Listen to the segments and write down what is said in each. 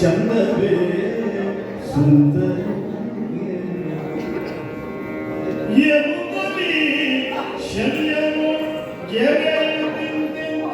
ಚಂದವೇ ಸುಂದರ ಎನ್ನುತ್ತಲೇ ಶಲ್ಯವು ಗೆರೆಯುತ್ತಿದ್ದೆವು.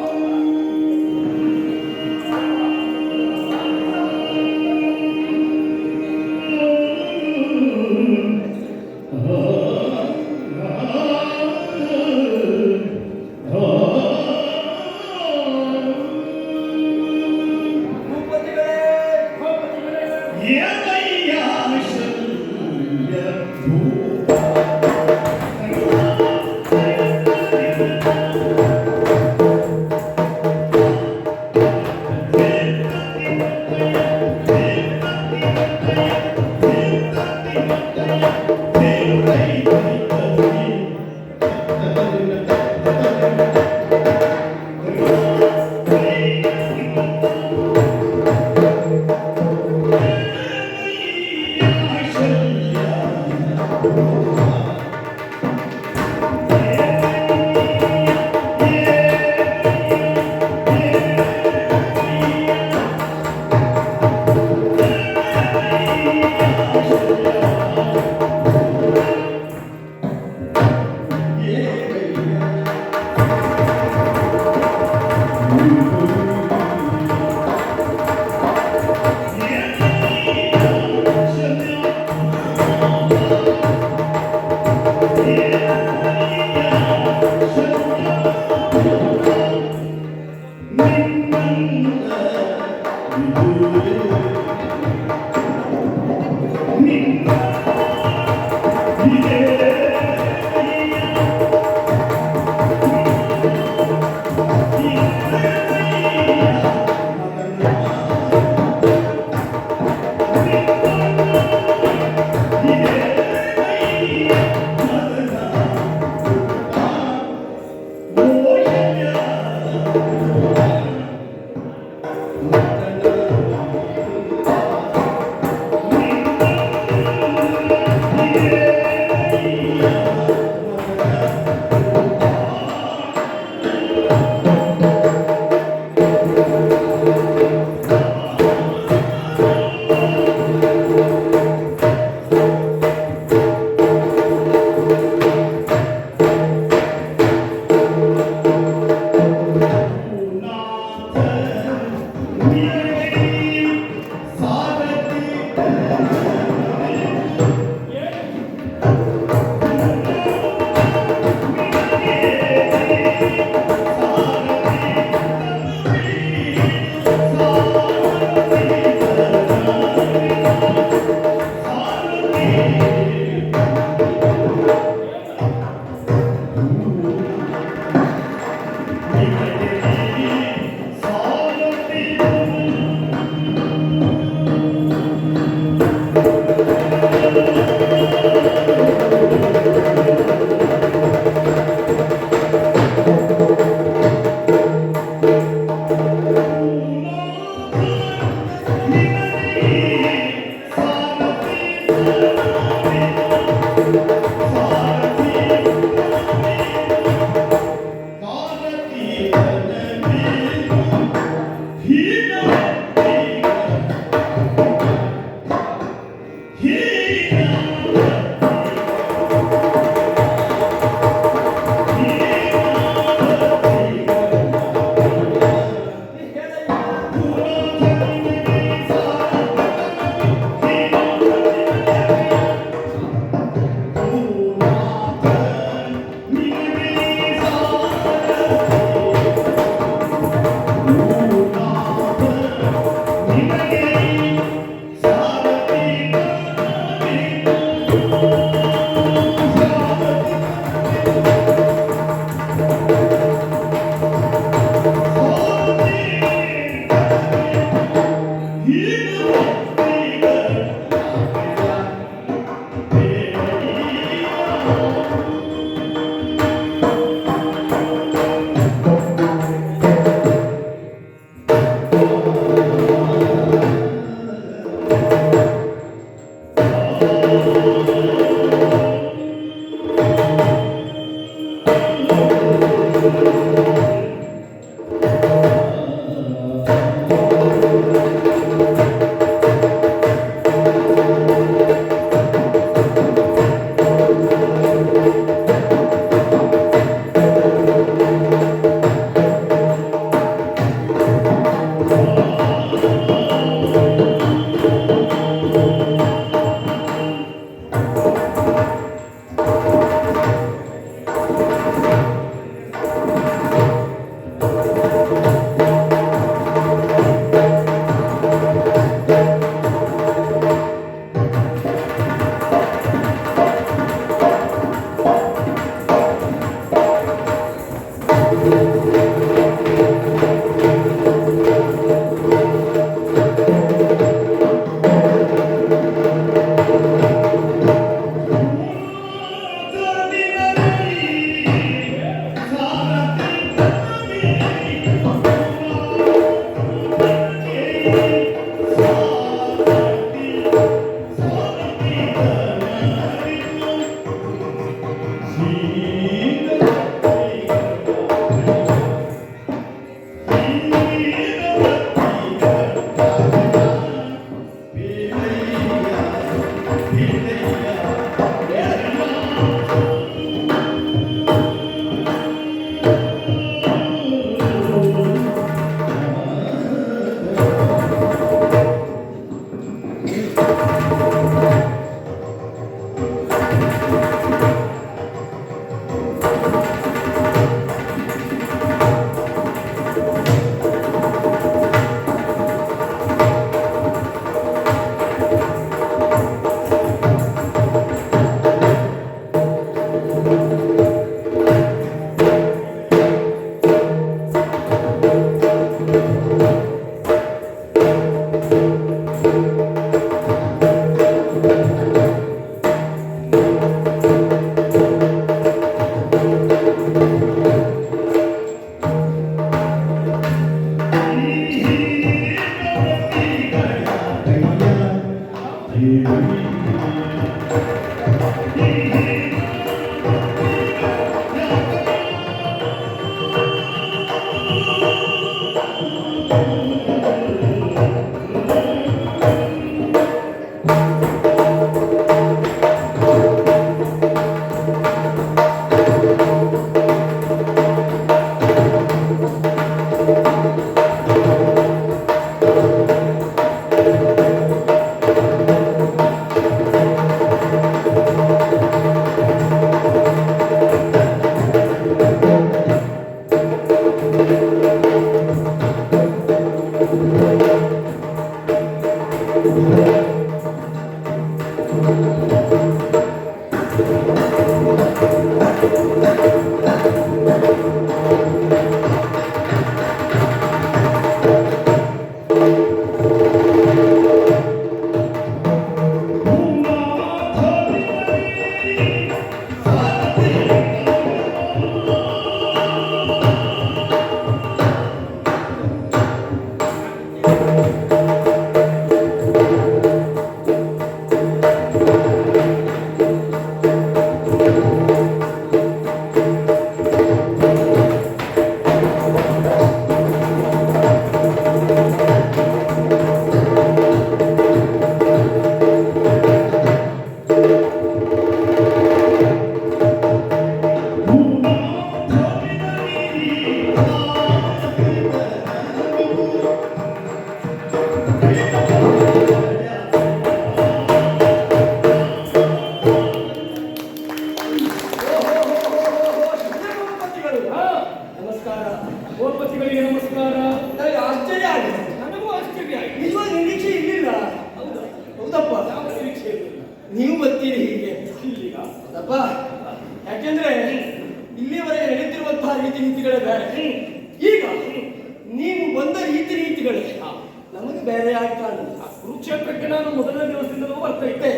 ನೀವು ಬರ್ತೀರಿ ಹೀಗೆ ಇಲ್ಲಿಗ ಅದಪ್ಪ. ಯಾಕೆಂದ್ರೆ ಇಲ್ಲಿವರೆಗೆ ನಡೀತಿರುವಂತಹ ರೀತಿ ನೀತಿಗಳೇ ಬೇರೆ. ಈಗ ನೀವು ಬಂದ ರೀತಿ ನೀತಿಗಳೇ ನಮಗೆ ಬೇರೆ ಆಗ್ತಾ ಕುರುಕ್ಷೇತ್ರಕ್ಕೆ ನಾನು ಮೊದಲನೇ ದಿವಸದಿಂದಲೂ ಬರ್ತಾ ಇದ್ದೆ.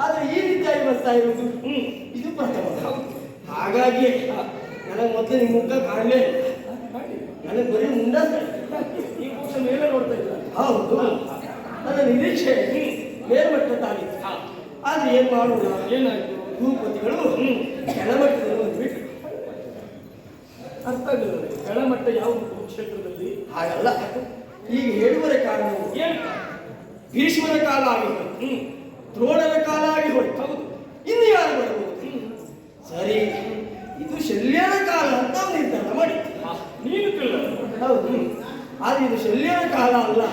ಆದ್ರೆ ಈ ರೀತಿಯಾಗಿ ಬರ್ತಾ ಇರುವುದು ಇದು ಪ್ರಥಮ. ಹಾಗಾಗಿ ನನಗೆ ಮೊದಲು ನಿಮ್ಮ ಮುಖ ಕಾಣಲೇ, ನನಗೆ ಬರೀ ಮುಂಡ ಈ ಪಕ್ಷ ಮೇಲೆ ನೋಡ್ತಾ ಇದ್ದಾರೆ. ಹೌದು, ನನ್ನ ನಿರೀಕ್ಷೆ ಮೇಲ್ಮಟ್ಟದ್ದಾಗಿತ್ತು. ಆದ್ರೆ ಏನ್ ಮಾಡೋಣ, ಏನಾಯ್ತು? ಭೂಪತಿಗಳು ಕೆಳಮಟ್ಟದಲ್ಲಿ ಒಂದು ಬಿಟ್ರು. ಅರ್ಥ ಆಗಲಿಲ್ಲ ನನಗೆ. ಕೆಳಮಟ್ಟ ಯಾವ ಕ್ಷೇತ್ರದಲ್ಲಿ? ಹಾಗಲ್ಲ, ಈಗ ಹೇಳುವರ ಕಾರಣ ಏನು? ಭೀಷ್ಮನ ಕಾಲ ಆಗಿ ಹೋಯ್ತು, ದ್ರೋಣನ ಕಾಲ ಆಗಿ ಹೋಯ್ತು. ಹೌದು. ಇನ್ನು ಯಾರು ಬರಬಹುದು? ಸರಿ, ಇದು ಶಲ್ಯನ ಕಾಲ ಅಂತ ಅವ್ನು ನಿರ್ಧಾರ ಮಾಡಿತ್ತು. ನೀನು ಕೇಳ. ಹೌದು, ಆದ್ರೆ ಇದು ಶಲ್ಯನ ಕಾಲ ಅಲ್ಲ,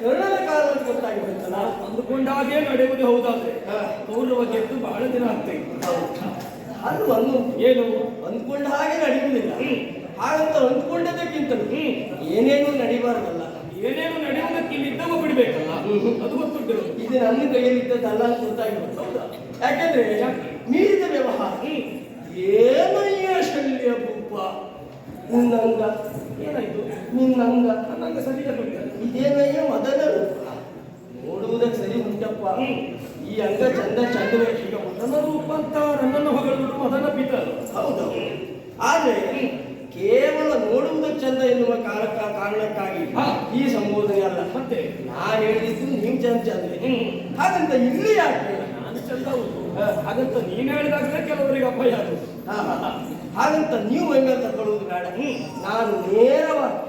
ಕರ್ಣನ ಕಾಲ ಅಂತ ಗೊತ್ತಾಗಿ ಹೋಯ್ತಲ್ಲ. ಅಂದುಕೊಂಡ ಹಾಗೆ ನಡೆಯುವುದು ಹೌದಾದ್ರೆ ಹಾ. ಕೌರವ ಗೆದ್ದು ಬಹಳ ದಿನ ಆಗ್ತಾ ಇತ್ತು. ಅದು ಒಂದು ಏನು? ಅಂದ್ಕೊಂಡ ಹಾಗೆ ನಡೆಯುವುದಿಲ್ಲ. ಹಾಗಂತ ಅಂದ್ಕೊಂಡದಕ್ಕಿಂತಲೂ ಏನೇನು ನಡಿಬಾರ್ದಲ್ಲ. ಏನೇನು ನಡೆಯುವುದಕ್ಕೆ ಇಲ್ಲಿದ್ದವ ಬಿಡ್ಬೇಕಲ್ಲ, ಅದು ಗೊತ್ತುಂಟು. ಇದು ನನ್ನ ಕೈಯಲ್ಲಿದ್ದದ್ದಲ್ಲ ಅಂತ ಗೊತ್ತಾಗಿ ಹೋಯ್ತು. ಹೌದಾ? ಯಾಕೆಂದ್ರೆ ಮೀರಿದ ವ್ಯವಹಾರ. ಏನಯ್ಯ ಶಲ್ಯ ಭೂಪ, ನಿನ್ನಂಗ ಏನಾಯ್ತು? ನಿನ್ನಂಗ ನನ್ನಂಗ ಸರಿ ತಗೊಂಡ. ಇದೇನಯ್ಯ ಮದನ ರೂಪ, ನೋಡುವುದಕ್ಕೆ ಸರಿ ಉಂಟಪ್ಪ. ಈ ಅಂಗ ಚಂದ ಚಂದವೇ. ಈಗ ಮದನ ರೂಪ ಅಂತ ನನ್ನನ್ನು ಹೊಗಳುವುದು ಮದನ ಪಿತರು. ಹೌದೌದು, ಆದ್ರೆ ಕೇವಲ ನೋಡುವುದಕ್ಕೆ ಚಂದ ಎನ್ನುವ ಕಾರಣಕ್ಕಾಗಿ ಈ ಸಂಬೋಧನೆ ಅಲ್ಲ. ಮತ್ತೆ ನಾ ಹೇಳಿದ್ದು ನೀವು ಚಂದ್ರೆ, ಹಾಗಂತ ಇಲ್ಲಿ ಯಾಕೆ? ನಾನು ಚಂದ ಉಂಟು ಹಾಗಂತ ನೀನು ಹೇಳಿದಾಗಲೇ ಕೆಲವರಿಗೆ ಅಪಾಯ ಅದು. ಹಾಗಂತ ನೀವು ಮೈಮೇಲೆ ತಗೊಳ್ಳುವುದು ಬೇಡ. ನಾನು ನೇರವಾಗಿ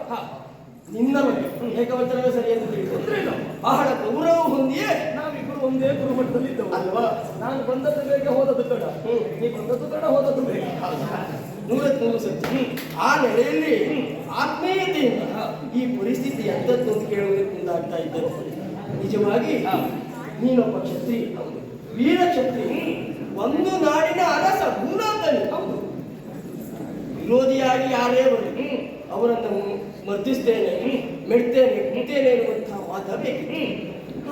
ನಿನ್ನ ಬಗ್ಗೆ ಏಕವಚನವೇ ಸರಿ ಅಂತ ತಿಳಿಸಿದ್ರೆ ಬಹಳ ಗೌರವ ಹೊಂದಿಯೇ ನಾವಿಬ್ಬರು ಒಂದೇ ಗುರುಮಟ್ಟದಲ್ಲಿ ಇದ್ದವು ಅಲ್ವಾ? ನಾನು ಬಂದದ್ದು ಬೇಗ ಹೋದದ್ದು ತಡ, ನೀ ಬಂದದ್ದು ತಡ ಹೋದದ್ದು ಬೇಗ. 100 ಸತ್ಯ. ಆ ನೆಲೆಯಲ್ಲಿ ಆತ್ಮೀಯತೆಯಿಂದ ಈ ಪರಿಸ್ಥಿತಿ ಎಂತದ್ದು ಅಂತ ಕೇಳುವುದಕ್ಕೆ ಮುಂದಾಗ್ತಾ ಇದ್ದರು. ನಿಜವಾಗಿ ನೀನೊಬ್ಬ ಕ್ಷತ್ರಿಯ, ವೀರ ಕ್ಷತ್ರಿಯ, ಒಂದು ನಾಡಿನ ಅರಸ, ಭೂನಾಥನಿ. ಹೌದು, ವಿರೋಧಿಯಾಗಿ ಯಾರೇ ಬರಲಿ ಅವರನ್ನು ಮರ್ದಿಸ್ತೇನೆ, ಮೆಡ್ತೇನೆ, ಕುಂತೇನೆ ಎನ್ನುವಂತಹ ಮತ ಬೇಕಿತ್ತು.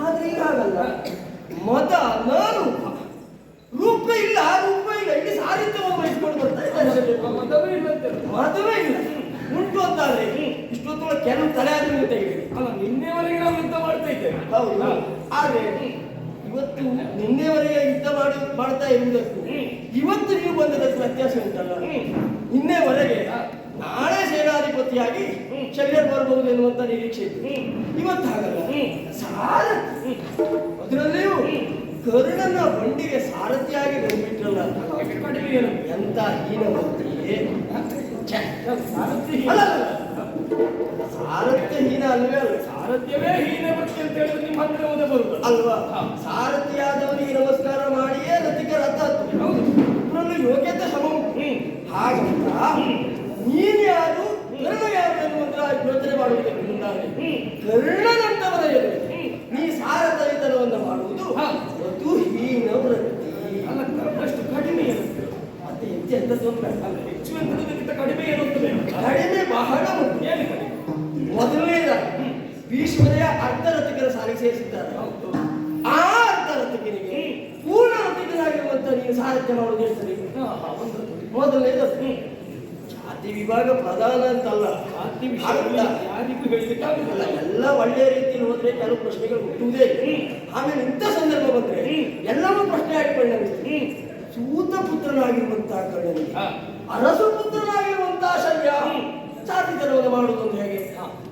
ಆದ್ರೆ ಈಗ ಆಗಲ್ಲ. ಮತ ಅನಾರೂಪ, ರೂಪ ಇಲ್ಲ, ರೂಪ ಇಲ್ಲ, ಇಲ್ಲಿ ಸಾರಿತ್ಯವನ್ನು ವಹಿಸಿಕೊಂಡು ಬರ್ತಾ ಇದ್ದಾರೆ. ಮತವೇ ಇಲ್ಲಂತೆ. ಮತವೇ ಇಲ್ಲ. ಉಂಟು ಅಂತಾದ್ರೆ ಇಷ್ಟೊತ್ತೊಳಗೆ ಕೆಲವು ತಲೆ ಆದ್ರೂ ತೆಗಿಬೇಕು. ಅಲ್ಲ, ನಿನ್ನೆವರೆಗೆ ನಾವು ಯುದ್ಧ ಮಾಡ್ತಾ ಇದ್ದೇವೆ. ಹೌದು, ಆದ್ರೆ ಇವತ್ತು ನಿನ್ನೆವರೆಗೆ ಯುದ್ಧ ಮಾಡ್ತಾ ಇರುವುದಕ್ಕೂ ಇವತ್ತು ನೀವು ಬಂದದಕ್ಕೆ ವ್ಯತ್ಯಾಸ ಉಂಟಲ್ಲ. ನಿನ್ನೆವರೆಗೆ ನಾಳೆ ಸೇನಾಧಿಪತಿಯಾಗಿ ಶಲ್ಯರ್ ಬರಬಹುದು ಎನ್ನುವಂತ ನಿರೀಕ್ಷೆ ಇತ್ತು. ಇವತ್ತು ಹಾಗಲ್ಲ, ಸಾರಥಿ, ಅದರಲ್ಲಿಯೂ ಕರ್ಣನ ಬಂಡಿಗೆ ಸಾರಥಿಯಾಗಿ ಬಂದ್ಬಿಟ್ರಲ್ಲ. ಕಡಿಮೆ ಏನು? ಎಂತ ಹೀನ ಭಕ್ತಿಯೇ. ಸಾರಥ್ಯ ಅಲ್ಲ, ಸಾರಥ್ಯ ಹೀನ ಅಲ್ವೇ ಅಲ್ಲ. ಸಾರಥ್ಯವೇ ಹೀನ ಭಕ್ತಿ ಅಂತ ಹೇಳಿದ್ರೆ ನಿಮ್ಮ ಹತ್ರ ಹೋದ ಬರುದು ಅಲ್ವಾ? ಸಾರಥಿಯಾದವನಿಗೆ ನಮಸ್ಕಾರ ಮಾಡಿಯೇ ರಥಿಕ ರಥ ಹತ್ತು. ಹೌದು, ಇಬ್ಬರಲ್ಲೂ ಯೋಗ್ಯತೆ ಸಮ ಉಂಟು. ಹಾಗಂತ ನೀನ್ ಯಾರು, ಕರ್ಣ ಯಾರು ಎನ್ನುವಂತ ಯೋಚನೆ ಮಾಡುವುದಕ್ಕೆ ಮುಂದಾಗಿ ಕರ್ಣನಂತವರ ಎದುರಿಗೆ ನೀ ಸಾರಥಿತನವನ್ನು ಮಾಡುವುದು ಅದು ಹೀನ ವೃತ್ತಿ. ಅಲ್ಲ, ಕರ್ಣಷ್ಟು ಕಡಿಮೆ ಇರುತ್ತೆ. ಮತ್ತೆ ಎಂತ ತೊಂದರೆ ಅಲ್ಲ, ಹೆಚ್ಚು ಎಂತದಕ್ಕಿಂತ ಕಡಿಮೆ ಇರುತ್ತದೆ. ಕಡಿಮೆ ಬಹಳ ಉಂಟು. ಏನು ಕಡಿಮೆ? ಮೊದಲನೇದಾಗಿ ಭೀಷ್ಮರೆಯ ಅರ್ಧ ರಥಿಕರ ಸಾಲಿಗೆ ಸೇರಿಸಿದ್ದಾರೆ. ಹೌದು. ಆ ಅರ್ಧ ರಥಿಕನಿಗೆ ಪೂರ್ಣ ರಥಿಕನಾಗಿರುವಂತ ನೀನು ಸಾರಥ್ಯ ಮಾಡುವುದು ಹೇಳ್ತಾರೆ. ಮೊದಲನೇದು ಜಾತಿ ವಿಭಾಗ ಪ್ರಧಾನ ಅಂತಲ್ಲ, ಜಾತಿ ವಿಷಯ ಯಾರಿಗೂ ಹೇಳಲಿಕ್ಕೆ ಆಗುದಿಲ್ಲ. ಎಲ್ಲ ಒಳ್ಳೆಯ ರೀತಿಯಲ್ಲಿ ಹೋದ್ರೆ ಕೆಲವು ಪ್ರಶ್ನೆಗಳು ಹುಟ್ಟುವುದೇ. ಆಮೇಲೆ ಇಂಥ ಸಂದರ್ಭ ಬಂದ್ರೆ ಎಲ್ಲವೂ ಪ್ರಶ್ನೆ ಆಗಿ ಪರಿಣಮಿಸ್ತದೆ. ಸೂತ ಪುತ್ರನಾಗಿರುವಂತಹ ಕರ್ಣನಿಗೆ ಅರಸು ಪುತ್ರನಾಗಿರುವಂತಹ ಶಲ್ಯ ಸಾರಥಿತನವನ್ನು ಮಾಡುವುದು ಅಂತ ಹೇಗೆ?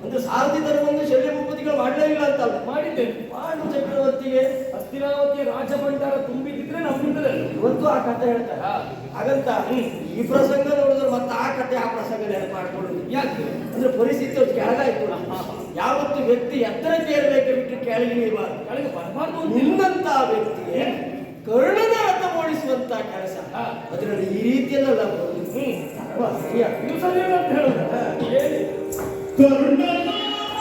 ಅಂದ್ರೆ ಸಾರಥಿತನವನ್ನು ಶಲ್ಯ ಭೂಪತಿಗಳು ಮಾಡಲೇ ಇಲ್ಲ ಅಂತಲ್ಲ, ಮಾಡಿದ್ದೇನೆ. ಪಾಂಡು ಚಕ್ರವರ್ತಿಗೆ ಹಸ್ತಿನಾವತಿಯ ರಾಜಭಂಡಾರ ತುಂಬಿದ್ರೆ ನಮ್ಮಿಂದಲೇ ಇವತ್ತು ಆ ಕಥೆ ಹೇಳ್ತಾರೆ. ಹಾಗಂತ ಈ ಪ್ರಸಂಗ ನೋಡಿದ್ರೆ ಮತ್ತೆ ಆ ಕಥೆ ಆ ಪ್ರಸಂಗ ನೆನಪು ಮಾಡ್ಕೊಳ್ಳೋದು ಯಾಕೆ? ಅಂದ್ರೆ ಪರಿಸ್ಥಿತಿ ಅವ್ರು ಕೆಳಗಾಯ್ತು. ಯಾವತ್ತು ವ್ಯಕ್ತಿ ಎತ್ತರಕ್ಕೆ ಏರಬೇಕು ಬಿಟ್ಟು ಕೆಳಗಿಳಿಯಬಾರ್ದು. ಕೆಳಗೆ ಬರಬಾರ್ದು. ನಿನ್ನಂತ ವ್ಯಕ್ತಿಗೆ ಕರ್ಣನ ರಥ ಓಡಿಸುವಂತ ಕೆಲಸ, ಅದರಲ್ಲಿ ಈ ರೀತಿಯಲ್ಲ ಬರುವುದು. ಇದು ಸರಿ ಅಂತ ಹೇಳುದು. ಹೇಳಿ ಕರುಣನ ಕರುಣನ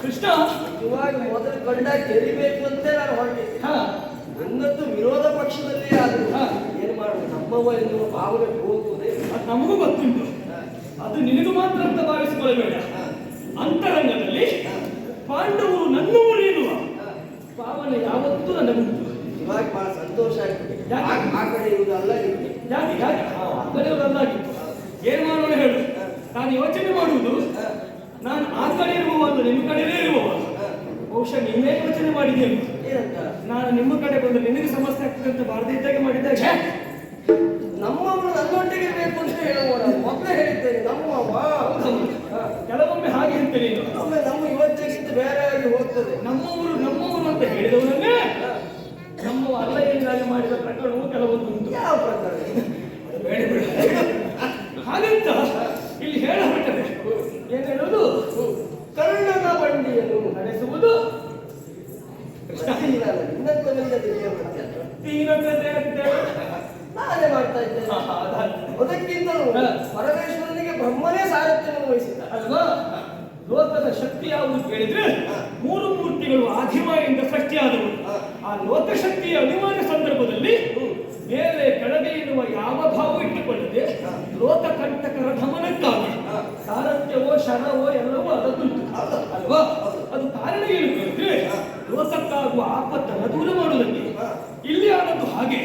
ಕೃಷ್ಣ ಇವಾಗ ಮೊದಲು ಗಂಡ ಗೆರಿಬೇಕು ಅಂತ ನಾನು ಹೊರಟಿದ್ದೆ. ಹಾ ನನ್ನದ್ದು ವಿರೋಧ ಪಕ್ಷದಲ್ಲಿ ಆದ್ರು ಹಾ. ಏನ್ ಮಾಡುದು, ನಮ್ಮವ ಎನ್ನುವ ಭಾವನೆ ಹೋಗುವುದೇ. ಅದು ನಮಗೂ ಗೊತ್ತುಂಟು. ಅದು ನಿನಗೂ ಮಾತ್ರ ಅಂತ ಭಾವಿಸಿಕೊಳ್ಳಬೇಡ. ಅಂತರಂಗದಲ್ಲಿ ಪಾಂಡವರು ನನ್ನವರು ಎನ್ನುವ ಭಾವನೆ ಯಾವತ್ತೂ ನನಗುಂಟು. ಇವಾಗ ಬಹಳ ಸಂತೋಷ ಆಗ್ತದೆ. ಯಾಕೆ? ಆ ಕಡೆ ಇರುವುದಲ್ಲ ಇರುತ್ತೆ. ಯಾಕೆ ಯಾಕೆ ಬರೆಯುವುದಲ್ಲಾಗಿತ್ತು. ಏನ್ ಮಾಡೋಣ ಹೇಳು. ನಾನು ಯೋಚನೆ ಮಾಡುವುದು ನಾನು ಆ ಕಡೆ ಇರುವವಲ್ಲ ನಿಮ್ಮ ಕಡೆನೇ ಇರುವವ. ಬಹುಶಃ ನೀವೇ ಯೋಚನೆ ಮಾಡಿದ್ದೇನೆ. ಏನಂತ? ನಾನು ನಿಮ್ಮ ಕಡೆ ಬಂದ್ರೆ ನಿನಗೆ ಸಮಸ್ಯೆ ಆಗ್ತದೆ ಅಂತ ಬಾರದೇ ಇದ್ದಾಗೆ ಮಾಡಿದಾಗ ನಮ್ಮವರು ನನ್ನೊಟ್ಟಿಗೆ ಬೇಕು ಅಂತ ಹೇಳುವವರ ಮೊದಲೇ ಹೇಳಿದ್ದೇನೆ. ನಮ್ಮವ ಕೆಲವೊಮ್ಮೆ ಹಾಗೆ ಹೇಳ್ತೇನೆ ನೀನು. ಒಮ್ಮೆ ನಮ್ಮ ಇವತ್ತಿಗಿಂತ ಬೇರೆ ಆಗಿ ಹೋಗ್ತದೆ. ನಮ್ಮವರು ನಮ್ಮವರು ಅಂತ ಹೇಳಿದವನನ್ನೇ ನಮ್ಮವ ಅಲ್ಲ ಏನಾಗಿ ಮಾಡಿದ ಪ್ರಕರಣವು ಕೆಲವೊಂದು ಉಂಟು. ಯಾವ ಪ್ರಕಾರ? ಬೇಡ ಬೇಡ ಹಾಗಂತ ಇಲ್ಲಿ ಹೇಳ ಹೊರಟದೆ. ಏನ್ ಹೇಳೋದು? ಕರ್ಣನ ಬಂಡಿಯನ್ನು ನಡೆಸುವುದು ಇನ್ನೊಂದರಿಂದ ತಿಳಿಯ ದೀನತೆ ಅಂತ ನಾನೇ ಮಾಡ್ತಾ ಇದ್ದೇನೆ. ಅದಕ್ಕಿಂತಲೂ ಪರಮೇಶ್ವರನಿಗೆ ಬ್ರಹ್ಮನೇ ಸಾರಥ್ಯವನ್ನು ವಹಿಸಿದ್ದ ಅಲ್ವಾ? ಲೋಕದ ಶಕ್ತಿ ಯಾವುದು ಕೇಳಿದ್ರೆ ಮೂರು ಮೂರ್ತಿಗಳು ಆದಿಮಾಯಿಂದ ಸೃಷ್ಟಿಯಾದವು. ಆ ಲೋಕಶಕ್ತಿಯ ಅನಿವಾರ್ಯ ಸಂದರ್ಭದಲ್ಲಿ ಮೇಲೆ ಕೆಳಗೆ ಎನ್ನುವ ಯಾವ ಭಾವ ಇಟ್ಟುಕೊಳ್ಳದೆ ಲೋಕಕಂಟಕರ ಗಮನಕ್ಕಾಗಿ ಸಾರಥ್ಯವೋ ಶರವೋ ಎಲ್ಲವೂ ಅದಕ್ಕುಂಟು ಅಲ್ವಾ? ಅದು ಕಾರಣ ಏನು ಹೇಳಿದ್ರೆ ಲೋಕಕ್ಕಾಗುವ ಆಪತ್ತನ್ನು ದೂರ ಮಾಡುವುದಕ್ಕೆ. ಇಲ್ಲಿ ಆದದ್ದು ಹಾಗೆ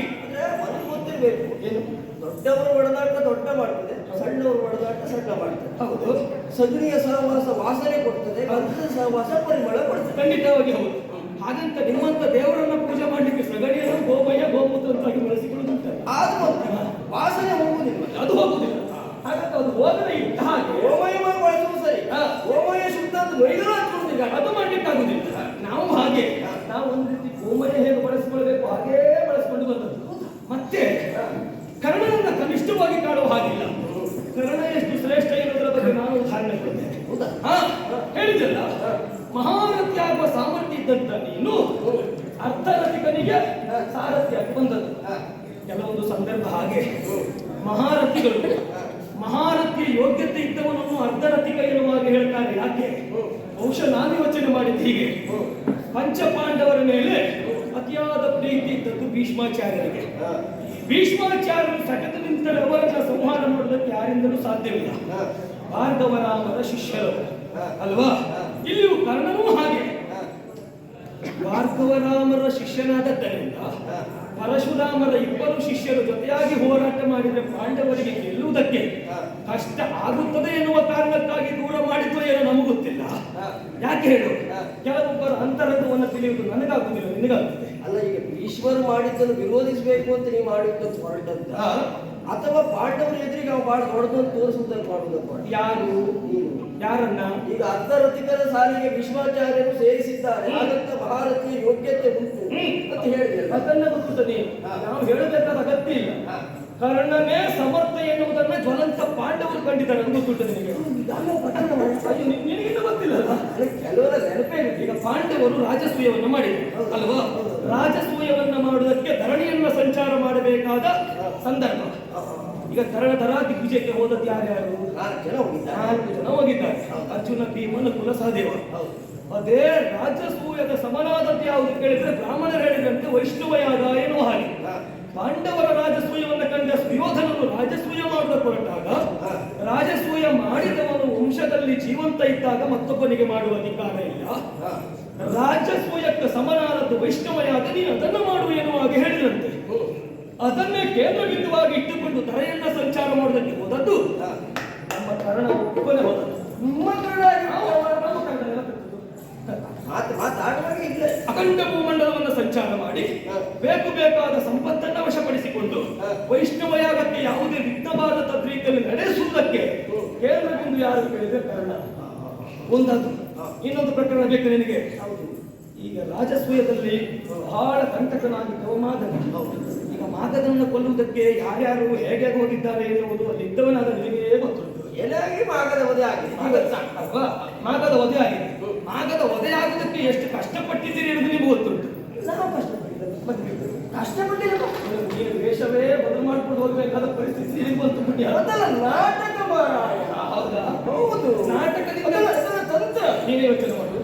ಒಂದು ಗೊತ್ತಿರಬೇಕು, ಏನು ದೊಡ್ಡವರು ಒಡೆದಾಟ ದೊಡ್ಡ ಮಾಡ್ತದೆ, ಸಣ್ಣವರು ಒಡೆದಾಟ ಸಣ್ಣ ಮಾಡ್ತದೆ. ಹೌದು, ಸಗಣಿಯ ಸಹವಾಸ ವಾಸನೆ ಕೊಡ್ತದೆ, ಗಂಧದ ಸಹವಾಸ ಪರಿಮಳ ಕೊಡ್ತದೆ. ಖಂಡಿತವಾಗಿ ಹೌದು. ಹಾಗಂತ ನಿಮ್ಮಂತ ದೇವರನ್ನ ಪೂಜೆ ಮಾಡ್ಲಿಕ್ಕೆ ಸಗಣಿಯನ್ನು ಗೋಮಯ ಗೋಮೂತ್ರ ಅಂತಾಗಿ ಬಳಸಿಕೊಳ್ಳುದುಂಟು. ಆದ್ರೂ ವಾಸನೆ ಹೋಗುದಿಲ್ಲ, ಅದು ಹೋಗುದಿಲ್ಲ. ಹಾಗಂತ ಅದು ಹೋಗದೆ ಇದ್ದ ಹಾಗೆ ಗೋಮಯ ಬಳಸುವುದು ಸರಿ, ಗೋಮಯ ಶುದ್ಧ ಅಂತ ನೊಯ್ದರೂ ಹಾಕೊಳ್ಳುದಿಲ್ಲ, ಅದು ಮಾಡ್ಲಿಕ್ಕಾಗುದಿಲ್ಲ. ನಾವು ಹಾಗೆ ನಾವು ಒಂದು ರೀತಿ ಗೋಮಯ ಹೇಗೆ ಬಳಸಿಕೊಳ್ಬೇಕು ಹಾಗೇ ಬಳಸಿಕೊಂಡು ಬಂದದ್ದು. ಮತ್ತೆ ಕರ್ಣನನ್ನ ಕನಿಷ್ಠವಾಗಿ ಕಾಣುವ ಹಾಗಿಲ್ಲ. ಕರ್ಣ ಎಷ್ಟು ಶ್ರೇಷ್ಠ ಎನ್ನುವುದರ ಬಗ್ಗೆ ನಾನು ಉದಾಹರಣೆ ಕೊಡ್ತೇನೆ. ಹೇಳಿದಲ್ಲ, ಮಹಾರಥಿ ಆಗುವ ಸಾಮರ್ಥ್ಯ ಇದ್ದಂತ ನೀನು ಅರ್ಧರಥಿಕನಿಗೆ ಸಾರಥಿಯಾಗಿ ಬಂದದ್ದು. ಕೆಲವೊಂದು ಸಂದರ್ಭ ಹಾಗೆ ಮಹಾರಥಿಗಳು ಮಹಾರಥಿಯ ಯೋಗ್ಯತೆ ಇದ್ದವನನ್ನು ಅರ್ಧರಥಿಕ ಎನ್ನುವಾಗ ಹೇಳ್ತಾರೆ. ಯಾಕೆ? ಬಹುಶಃ ನಾನು ಯೋಚನೆ ಮಾಡಿದ್ದು ಹೀಗೆ, ಪಂಚಪಾಂಡವರ ಮೇಲೆ ಅತಿಯಾದ ಪ್ರೀತಿ ಇದ್ದದ್ದು ಭೀಷ್ಮಾಚಾರ್ಯರಿಗೆ. ಭೀಷ್ಮಾಚಾರ್ಯರು ಸಕತ ನಿಂತರೆ ಅವರನ್ನ ಸಂಹಾರ ಮಾಡುವುದಕ್ಕೆ ಯಾರಿಂದಲೂ ಸಾಧ್ಯವಿಲ್ಲ. ಭಾರ್ಗವರಾಮರ ಶಿಷ್ಯರು ಅಲ್ವಾ? ಇಲ್ಲಿಯೂ ಕರ್ಣನೂ ಹಾಗೆ ಭಾರ್ಗವರಾಮರ ಶಿಷ್ಯನಾದದ್ದರಿಂದ ಪರಶುರಾಮರ ಇಬ್ಬರು ಶಿಷ್ಯರು ಜೊತೆಯಾಗಿ ಹೋರಾಟ ಮಾಡಿದರೆ ಪಾಂಡವರಿಗೆ ಗೆಲ್ಲುವುದಕ್ಕೆ ಕಷ್ಟ ಆಗುತ್ತದೆ ಎನ್ನುವ ಕಾರಣಕ್ಕಾಗಿ ದೂರ ಮಾಡಿದ್ದು ಏನೋ ನಮಗೂ ಗೊತ್ತಿಲ್ಲ. ಯಾಕೆ ಹೇಳು? ಕೆಲವೊಬ್ಬರು ಅಂತರಂಗವನ್ನು ತಿಳಿಯುವುದು ನನಗಾಗುವುದಿಲ್ಲ, ನಿನಗಾಗುತ್ತದೆ. ಅಲ್ಲ, ಈಗ ಭೀಷ್ಮರು ಮಾಡಿದ್ದನ್ನು ವಿರೋಧಿಸಬೇಕು ಅಂತ ನೀವು ಮಾಡಿದ್ದನ್ನು ಹೊರಟಂತ, ಅಥವಾ ಪಾಂಡವರ ಎದುರಿಗೆ ನಾವು ಬಹಳ ದೊಡ್ಡದನ್ನು ತೋರಿಸುವುದನ್ನು ಮಾಡುವುದನ್ನು ಯಾರು ನೀನು ಯಾರನ್ನ? ಈಗ ಅರ್ಧರಥಿಕರ ಸಾಲಿಗೆ ಭೀಷ್ಮಾಚಾರ್ಯರು ಸೇರಿಸಿದ್ದಾರೆ, ಹಾಗಂತ ಮಹಾರಥಿಯ ಯೋಗ್ಯತೆ ಉಂಟು ಅಂತ ಹೇಳಿದೆ. ಅದನ್ನ ಗೊತ್ತುಂಟ ನೀನು, ನಾವು ಹೇಳಬೇಕಾದ ಅಗತ್ಯ ಇಲ್ಲ. ಕರ್ಣನೇ ಸಮರ್ಥ ಎನ್ನುವುದನ್ನ ಜ್ವಲಂತ ಪಾಂಡವರು ಕಂಡಿದ್ದಾರೆ, ನನಗೆ ಗೊತ್ತುಂಟು. ನಿನಗೆ ನಿನಗಿಂತ ಗೊತ್ತಿಲ್ಲಲ್ಲ. ಕೆಲವರ ನೆನಪೇ ಇಲ್ಲ. ಈಗ ಪಾಂಡವರು ರಾಜಸೂಯವನ್ನ ಮಾಡಿದ್ರು ಅಲ್ವಾ? ರಾಜಸೂಯವನ್ನ ಮಾಡುವುದಕ್ಕೆ ಧರಣಿಯನ್ನ ಸಂಚಾರ ಮಾಡಬೇಕಾದ ಸಂದರ್ಭ. ಈಗ ಧರಾ ದಿಗ್ವಿಜಯಕ್ಕೆ ಹೋದದ್ದು ಯಾರ್ಯಾರು? 4 ಜನ ಹೋಗಿದ್ದಾರೆ. 4 ಜನ ಹೋಗಿದ್ದಾರೆ. ಅರ್ಜುನ, ಭೀಮ, ನಕುಲ, ಸಹದೇವ. ಅದೇ ರಾಜಸೂಯದ ಸಮನಾದದ್ದು ಯಾವುದು ಕೇಳಿದ್ರೆ ಬ್ರಾಹ್ಮಣರು ಹೇಳಿದಂತೆ ವೈಷ್ಣವಯಾಗ ಎನ್ನುವ ಹಾಗೆ. ಪಾಂಡವರ ರಾಜಸೂಯವನ್ನ ಕಂಡ ಸುಯೋಧನನು ರಾಜಸೂಯ ಮಾಡುವುದಕ್ಕೆ ಹೊರಟಾಗ ರಾಜಸೂಯ ಮಾಡಿದವನು ವಂಶದಲ್ಲಿ ಜೀವಂತ ಇದ್ದಾಗ ಮತ್ತೊಬ್ಬನಿಗೆ ಮಾಡುವ ಅಧಿಕಾರ ಇಲ್ಲ. ರಾಜಸೂಯಕ್ಕೆ ಸಮನಾದದ್ದು ವೈಷ್ಣವಯಾಗ, ನೀನು ಅದನ್ನು ಮಾಡುವ ಎನ್ನುವಾಗ ಹೇಳಿದಂತೆ ಅದನ್ನೇ ಕೇಂದ್ರ ಬಿಂದುವಾಗಿ ಇಟ್ಟುಕೊಂಡು ಧರೆಯನ್ನ ಸಂಚಾರ ಮಾಡುವುದಕ್ಕೆ ಹೋದದ್ದು ನಮ್ಮ ಕರ್ಣ ಒಬ್ಬನೇ ಹೋದದ್ದು. ನಿಮ್ಮ ಮಾತಾಡುವಾಗ ಇಲ್ಲ, ಅಖಂಡ ಭೂಮಂಡಲವನ್ನು ಸಂಚಾರ ಮಾಡಿ ಬೇಕು ಬೇಕಾದ ಸಂಪತ್ತನ್ನ ವಶಪಡಿಸಿಕೊಂಡು ವೈಷ್ಣವಯಾಗಕ್ಕೆ ಯಾವುದೇ ವಿಘ್ನವಾದ ತದ್ರೀತಿಯಲ್ಲಿ ನಡೆಸುವುದಕ್ಕೆ ಕೇಂದ್ರ ಬಿಂದು ಯಾರು ಕೇಳಿದ್ರೆ ಕರ್ಣ. ಒಂದದು. ಇನ್ನೊಂದು ಪ್ರಕರಣ ಬೇಕು ನಿನಗೆ. ಈಗ ರಾಜಸೂಯದಲ್ಲಿ ಬಹಳ ಕಂಟಕನಾಗಿದ್ದವ ಮಾಗಧ. ಈಗ ಮಾಗಧನನ್ನು ಕೊಲ್ಲುವುದಕ್ಕೆ ಯಾರ್ಯಾರು ಹೇಗೆ ಹೋಗಿದ್ದಾರೆ ಎನ್ನುವುದು ಅಲ್ಲಿ ಇದ್ದವನಾದ ನಿನಗೇ ಗೊತ್ತುಂಟು. ಎಲ್ಲಾಗಿ ಮಾಗದ ವಧೆ ಆಗಿದೆ. ಅಲ್ವಾ? ಮಾಗದ ವಧೆ ಆಗಿದೆ. ಮಾಗದ ವಧೆ ಆಗುವುದಕ್ಕೆ ಎಷ್ಟು ಕಷ್ಟಪಟ್ಟಿದ್ದೀರಿ ಎನ್ನುವುದು ನಿಮಗೆ ಗೊತ್ತುಂಟು. ನಾವು ಕಷ್ಟಪಟ್ಟಿಲ್ಲ. ನೀನು ವೇಷವೇ ಬದಲು ಮಾಡ್ಕೊಂಡು ಹೋಗ್ಬೇಕಾದ ಪರಿಸ್ಥಿತಿ ನಿನಗೆ ಬಂತು. ಪುಣ್ಯ ಅದಲ್ಲ ನಾಟಕ ಮಾರಾಯ. ಹೌದಾ? ಹೌದು, ನಾಟಕದಿಂದ ತಂತ್ರ. ನೀನೇ ಯೋಚನೆ ಮಾಡು.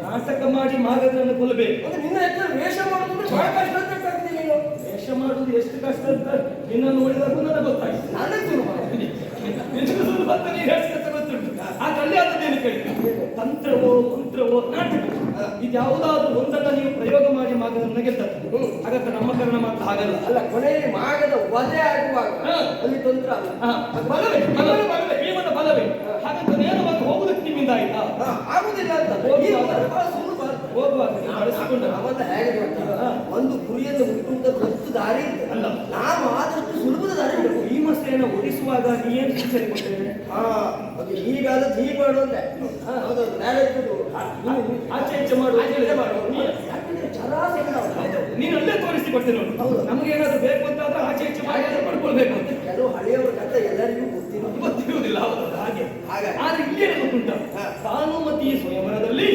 ನಾಟಕ ಮಾಡಿ ಮಾಗಧನನ್ನು ಕೊಲ್ಲಬೇಕು. ನಿನ್ನ ಹೆಸರು ವೇಷ ಮಾಡೋದು ಬಹಳ ಕಷ್ಟ ಅಂತ ಕಾಣ್ತೀನಿ. ನೀನು ವೇಷ ಮಾಡುವುದು ಎಷ್ಟು ಕಷ್ಟ ಅಂತ ನಿನ್ನ ನೋಡಿದಾಗ ನನಗೆ ಗೊತ್ತಾಯ್ತು. ನಾನೇ ಶುರು ಮಾಡಿ ನಿನಗೂ ಸುಲಭ ಅಂತ ನೀನು ಹೇಳ್ತಾ ಗೊತ್ತುಂಟು. ಆ ಕಲ್ಯಾಣದೇನು ಕೇಳಿ ತಂತ್ರವೋ ಮಂತ್ರವೋ ನಾಟಕ ಇದು ಯಾವುದಾದ್ರೂ ಒಂದನ್ನ ನೀವು ಪ್ರಯೋಗ ಮಾಡಿ ಮಾಗಧನ ಗೆದ್ದದ್ದು. ಹಾಗಂತ ನಮ್ಮ ಕರ್ಣ ಮಾತ್ರ ಹಾಗಲ್ಲ. ಅಲ್ಲ, ಕೊನೆಯಲ್ಲಿ ಮಾಗದ ವಧೆ ಆಗುವಾಗ ಅಲ್ಲಿ ತಂತ್ರ ಅಲ್ಲ, ಬಲವೇ ಬಲವೇ ಬಲವೇ ಭೀಮನ ಬಲವೇ. ಹಾಗಂತ ನೇರವಾಗಿ ಹೋಗುದಕ್ಕೆ ನಿಮ್ಮಿಂದ ಆಯ್ತಾ? ಆಗುದಿಲ್ಲ ಅಂತ ಹೋಗುವಾಗ ಬಳಸಿಕೊಂಡು ಅವನ್ನ ಹೇಗೆ ಮಾಡ್ತೀರ? ಒಂದು ಗುರಿಯನ್ನು ಮುಟ್ಟುವುದ ಗೊತ್ತು ದಾರಿ ಇರ್ತದೆ. ಅಲ್ಲ, ನಾವು ಆದಷ್ಟು ಸುಲಭದ ದಾರಿ ಬಿಡಬೇಕು. ಭೀಮಸೇನ ಓಡಿಸುವಾಗ ನೀನು ಸೂಚನೆ ಕೊಟ್ಟೇನೆ. ಅದು ಹೀಗಾದ ಹೀ ಮಾಡುವಂತೆ ಆಚೆ ಈಚೆ ಮಾಡುವ ನೀನು ಅಲ್ಲೇ ತೋರಿಸಿಕೊಡ್ತೇನೆ ನೋಡು. ನಮಗೇನಾದ್ರೂ ಬೇಕು ಅಂತಾದ್ರೆ ಆಚೆ ಈಚೆ ಮಾಡಿ ಪಡ್ಕೊಳ್ಬೇಕು ಅಂತ ಕೆಲವು ಹಳೆಯವರ ಕಥೆ ಎಲ್ಲರಿಗೂ ಗೊತ್ತಿರುವುದಿಲ್ಲ. ಹಾಗೆ ಆದ್ರೆ ಇಲ್ಲೇ ಗೊತ್ತುಂಟ, ಭಾನುಮತಿ ಸ್ವಯಂವರದಲ್ಲಿ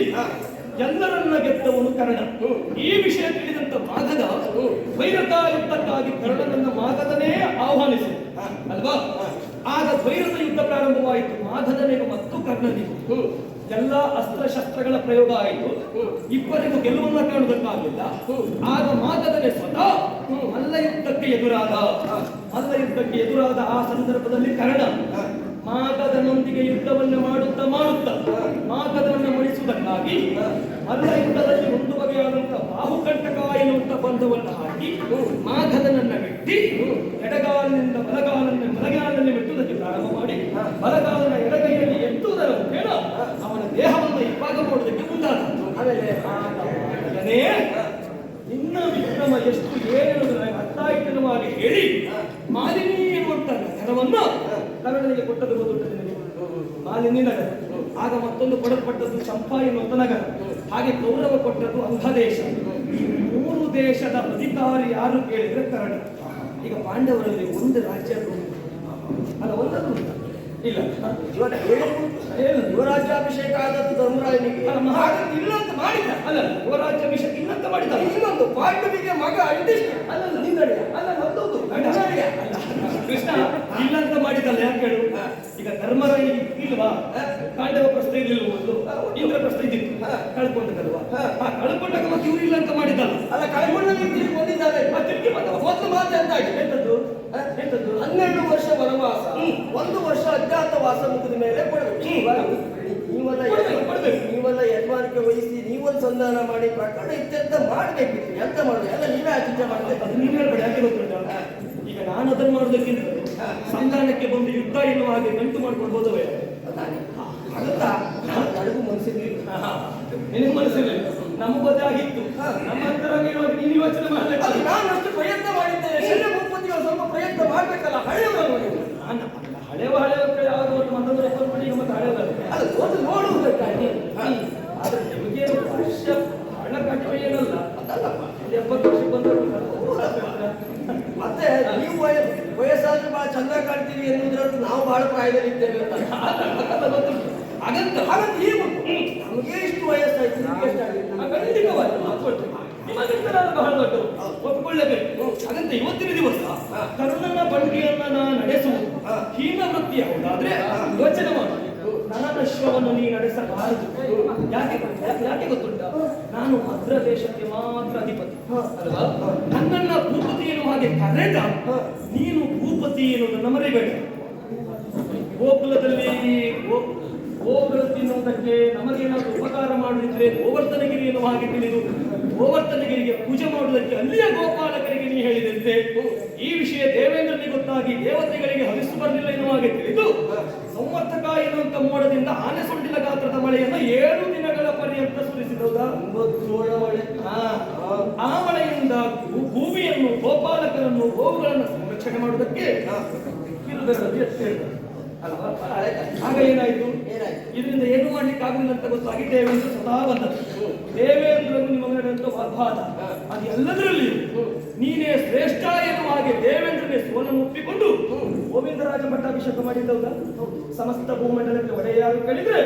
ಎಲ್ಲರನ್ನ ಗೆದ್ದವನು ಕರ್ಣ. ಈ ವಿಷಯ ತಿಳಿದಂತ ಮಾಗಧ ವೈರತಾ ಯುದ್ಧಕ್ಕಾಗಿ ಕರ್ಣನನ್ನ ಮಾಗಧನೇ ಆಹ್ವಾನಿಸಿ ಅಲ್ವಾ? ಆಗ ದ್ವೈರತ ಯುದ್ಧ ಪ್ರಾರಂಭವಾಯಿತು ಮಾಗಧನಿಗೂ ಮತ್ತು ಕರ್ಣನಿಗೂ. ಎಲ್ಲ ಅಸ್ತ್ರಶಸ್ತ್ರಗಳ ಪ್ರಯೋಗ ಆಯಿತು. ಇಬ್ಬರಿಗೂ ಗೆಲುವನ್ನ ಕಾಣುವುದಕ್ಕಾಗಲಿಲ್ಲ. ಆಗ ಮಾಗಧನೇ ಸ್ವತಃ ಮಲ್ಲ ಯುದ್ಧಕ್ಕೆ ಎದುರಾದ ಆ ಸಂದರ್ಭದಲ್ಲಿ ಕರ್ಣ ಮಾಗಧನೊಂದಿಗೆ ಯುದ್ಧವನ್ನು ಮಾಡುತ್ತಾ ಮಾಗಧನನ್ನು ಮಣಿಸುವುದಕ್ಕಾಗಿ ಮಲ್ಲ ಯುದ್ಧದಲ್ಲಿ ಒಂದು ಬಗೆಯಾದಂತಹ ಬಾಹುಕಂಟಕ ಎನ್ನುವಂತ ಬಂಧವನ್ನು ಹಾಕಿ ಮಾಗಧನನ್ನ ಮೆಟ್ಟಿ ಎಡಗಾಲಿನಿಂದ ಬಲಗಾಲನ್ನು ಮೆಟ್ಟುವುದಕ್ಕೆ ಪ್ರಾರಂಭ ಮಾಡಿ ಬಲಗಾಲನ ಎಡಗೈಯಲ್ಲಿ ಎತ್ತುವುದರ ಮುಖೇನ ಅವನ ದೇಹವನ್ನು ಇಬ್ಬಾಗ ಮಾಡುವುದಕ್ಕೆ ಮುಂದಾದ. ಆಮೇಲೆ ಮಾಗಧನೇ ನಿನ್ನ ವಿಕ್ರಮ ಎಷ್ಟು ಏನೆನ್ನುವುದನ್ನು ಅರ್ಥ ಆಯ್ತೆನ್ನುವಾಗಿ ಹೇಳಿ ಮಾಲಿನಿ ಎನ್ನುವಂತ ನಗರವನ್ನು ಕರ್ಣನಿಗೆ ಕೊಟ್ಟದ್ದು ಗೊತ್ತುಂಟು ನಿನಗೆ? ಮಾಲಿನಿ ನಗರ. ಆಗ ಮತ್ತೊಂದು ಕೊಡಲ್ಪಟ್ಟದ್ದು ಚಂಪಾ ಎನ್ನುವಂತ ನಗರ. ಹಾಗೆ ಕೌರವ ಕೊಟ್ಟದ್ದು ಅಂಧದೇಶ. ಈ 3 ದೇಶದ ಅಧಿಕಾರಿ ಯಾರು ಕೇಳಿದ್ರೆ ಕರ್ಣ. ಈಗ ಪಾಂಡವರಲ್ಲಿ ಒಂದು ರಾಜ್ಯ ಅಲ್ಲ, ಒಂದನ್ನು ಇಲ್ಲ ಯುವರಾಜ್ಯಾಭಿಷೇಕ ಆದದ್ದು ಧರ್ಮರಾಯನಿಗೆ ಇಲ್ಲ ಅಂತ ಮಾಡಿದ. ಅಲ್ಲ, ಯುವರಾಜ್ಯಾಭಿಷೇಕ ಇಲ್ಲ ಅಂತ ಮಾಡಿದ. ಇನ್ನೊಂದು ಪಾಂಡವಿಗೆ ಮಗ ಅಂಟಿಷ್ಟ ಅಲ್ಲ ನಿಂದಡೆಯ ಅಲ್ಲ ನನ್ನದು ಅಲ್ಲ ಕೃಷ್ಣ ಇಲ್ಲ ಅಂತ ಮಾಡಿದಲ್ಲ. ಯಾಕೆ ಹೇಳು? ಈಗ ಧರ್ಮರಾಯ ಇಲ್ವಾ? ಪಾಂಡವ ಪ್ರಶ್ನೆ ಇರಲಿಲ್ಲ, ಒಂದು ಇಂದ್ರ ಪ್ರಶ್ನೆ ಇದ್ದಿತ್ತು, ಕಳ್ಕೊಂಡಲ್ವಾ? ಕಳ್ಕೊಂಡಾಗ ಮತ್ತೆ ಇವ್ರು ಇಲ್ಲ ಅಂತ ಮಾಡಿದಲ್ಲ. ಅಲ್ಲ, ಕಳ್ಕೊಂಡಲ್ಲಿ ತಿರುಗಿ ಬಂದಿದ್ದಾರೆ. ತಿರುಗಿ ಬಂದ ಒಂದು ಮಾತು ಎಂತ ಆಗಿದೆ? ಎಂತದ್ದು? 12 ವರ್ಷ ವನವಾಸ, 1 ವರ್ಷ ಅಜ್ಞಾತವಾಸ ಮುಗಿದ ಮೇಲೆ ನೀವೆಲ್ಲ ಯಜಮಾನಿಕೆ ವಹಿಸಿ ನೀವೊಂದು ಸಂಧಾನ ಮಾಡಿ ಪ್ರಕರಣ ಇತ್ಯಂತ ಮಾಡ್ಬೇಕಿತ್ತು. ಎಂತ ಮಾಡುದು? ಎಲ್ಲ ನೀವೇ ಆಚೆ ಮಾಡ್ಬೇಕು. ಅದು ನೀವು ಹೇಳ್ಬೇಡಿ. ಯಾಕೆ ಗೊತ್ತುಂಟ? ಈಗ ನಾನು ಅದನ್ನು ಮಾಡೋದಕ್ಕಿಂತ ಸಂಧಾನಕ್ಕೆ ಬಂದು ಯುದ್ಧ ಎನ್ನುವ ಹಾಗೆ ಗಂಟು ಮಾಡ್ಕೊಂಡು ಹೋದವೇ ಆಗುತ್ತಾ? ನನಗೂ ಮನಸ್ಸಿರ್ಲಿಲ್ಲ. ನಿನಗೆ ಮನಸ್ಸಿರಲಿಲ್ಲ, ನಮಗೋದೇ ಆಗಿತ್ತು. ನಮ್ಮ ಅಂತರ ನೀನು ಯೋಚನೆ ಮಾಡಬೇಕು. ನಾನು ಅಷ್ಟು ಪ್ರಯತ್ನ ಮಾಡಿದ್ದೇನೆ. ಶಲ್ಯ ಭೂಪತಿಗಳು ಸ್ವಲ್ಪ ಪ್ರಯತ್ನ ಮಾಡ್ಬೇಕಲ್ಲ. ಹಳೆಯವರು ಹಳೆಯ ಯಾವಾಗ ಮತ್ತೊಂದು ರೆಫರ್ ಮಾಡಿ ಮತ್ತೆ ಹಳೆಯದಲ್ಲ ಅದು ಒಂದು ನೋಡುವುದಕ್ಕಾಗಿ. ಆದ್ರೆ ನಿಮಗೆ ವರ್ಷ ಹಣ ಕಟ್ಟುವ ಏನಲ್ಲ, ಅದಲ್ಲಪ್ಪ. 70 ವರ್ಷಕ್ಕೆ ಬಂದರು ಮತ್ತೆ ನೀವು ವಯಸ್ಸಾದ್ರೂ ಬಹಳ ಚಂದ ಕಾಣ್ತೀವಿ ಎನ್ನುವುದರಲ್ಲಿ ನಾವು ಬಹಳ ಪ್ರಾಯದಲ್ಲಿ ಇದ್ದೇವೆ ಅಂತ ಹಾಗಂತ ಈಗ ನಮಗೆ ಇಷ್ಟು ವಯಸ್ಸಾಯ್ತು, ಖಂಡಿತವಾಗಿ ನಿಮಗಿಂತ ನಾನು ಬಹಳ ದೊಡ್ಡ ಒಪ್ಪಿಕೊಳ್ಳಬೇಕು. ಹಾಗಂತ ಇವತ್ತಿನ ದಿವಸ ಕರ್ಣನ ಬಂಡಿಯನ್ನ ನಾನು ನಡೆಸುವುದು ಹೀನ ವೃತ್ತಿ ಯಾವುದಾದ್ರೆ ಯೋಚನೆ ಮಾಡಿ ನರನಶ್ವವನ್ನು ನೀ ನಡೆಸಬಾರದು. ಯಾಕೆ ಗೊತ್ತುಂಟ? ನಾನು ಭದ್ರ ದೇಶಕ್ಕೆ ಮಾತ್ರ ಅಧಿಪತಿ ಅಲ್ವಾ? ನನ್ನನ್ನ ಭೂಪತಿ ಎನ್ನುವ ಹಾಗೆ ಕರೆದ ನೀನು ಭೂಪತಿ ಎನ್ನುವುದನ್ನು ಮರಿಬೇಡ. ಗೋಕುಲದಲ್ಲಿ ಗೋಗಳು ತಿನ್ನುವುದಕ್ಕೆ ನಮಗೇನಾದರೂ ಉಪಕಾರ ಮಾಡಿದ್ರೆ ಗೋವರ್ಧನಗಿರಿ ಎನ್ನುವ ಹಾಗೆ ತಿಳಿದು ಗೋವರ್ಧನಗಿರಿಗೆ ಪೂಜೆ ಮಾಡುವುದಕ್ಕೆ ಅಲ್ಲಿಯ ಗೋಪಾಲಕರಿಗೆ ನೀ ಹೇಳಿದಂತೆ ಈ ವಿಷಯ ದೇವೇಂದ್ರನಿಗೆ ಗೊತ್ತಾಗಿ ದೇವತೆಗಳಿಗೆ ಹರಿಸು ಬರಲಿಲ್ಲ ಎನ್ನುವ ಹಾಗೆ ತಿಳಿದು ಸಂವರ್ತಕ ಎನ್ನುವಂತ ಮೋಡದಿಂದ ಆನೆ ಸೊಂಡಿಲ ಗಾತ್ರದ ಮಳೆಯನ್ನು 7 ದಿನಗಳ ಪರ್ಯಂತ ಸುರಿಸಿದೌದಾ? 9 ಮಳೆ. ಆ ಮಳೆಯಿಂದ ಭೂಮಿಯನ್ನು, ಗೋಪಾಲಕರನ್ನು, ಗೋವುಗಳನ್ನು ಸಂರಕ್ಷಣೆ ಮಾಡುವುದಕ್ಕೆ ಆಗ ಏನಾಯ್ತು? ಇದರಿಂದ ಏನು ಮಾಡ್ಲಿಕ್ಕೆ ಆಗುದಿಲ್ಲ ಅಂತ ಗೊತ್ತಾಗಿ ದೇವೇಂದ್ರ ಸ್ವತಃ ಬಂದದ್ದು. ದೇವೇಂದ್ರನು ನಿಮ್ಮ ನಡೆದಂತ ವಾಗ್ವಾದ ಅದು ಎಲ್ಲದರಲ್ಲಿ ನೀನೇ ಶ್ರೇಷ್ಠ ಎನ್ನುವ ಹಾಗೆ ದೇವೇಂದ್ರನೇ ಸೋಲನ್ನು ಒಪ್ಪಿಕೊಂಡು ಗೋವಿಂದರಾಜ ಪಟ್ಟಾಭಿಷೇಕ ಮಾಡಿದ್ದೌದಾ? ಸಮಸ್ತ ಭೂಮಂಡಲಕ್ಕೆ ಒಡೆಯಾರು ಕೇಳಿದ್ರೆ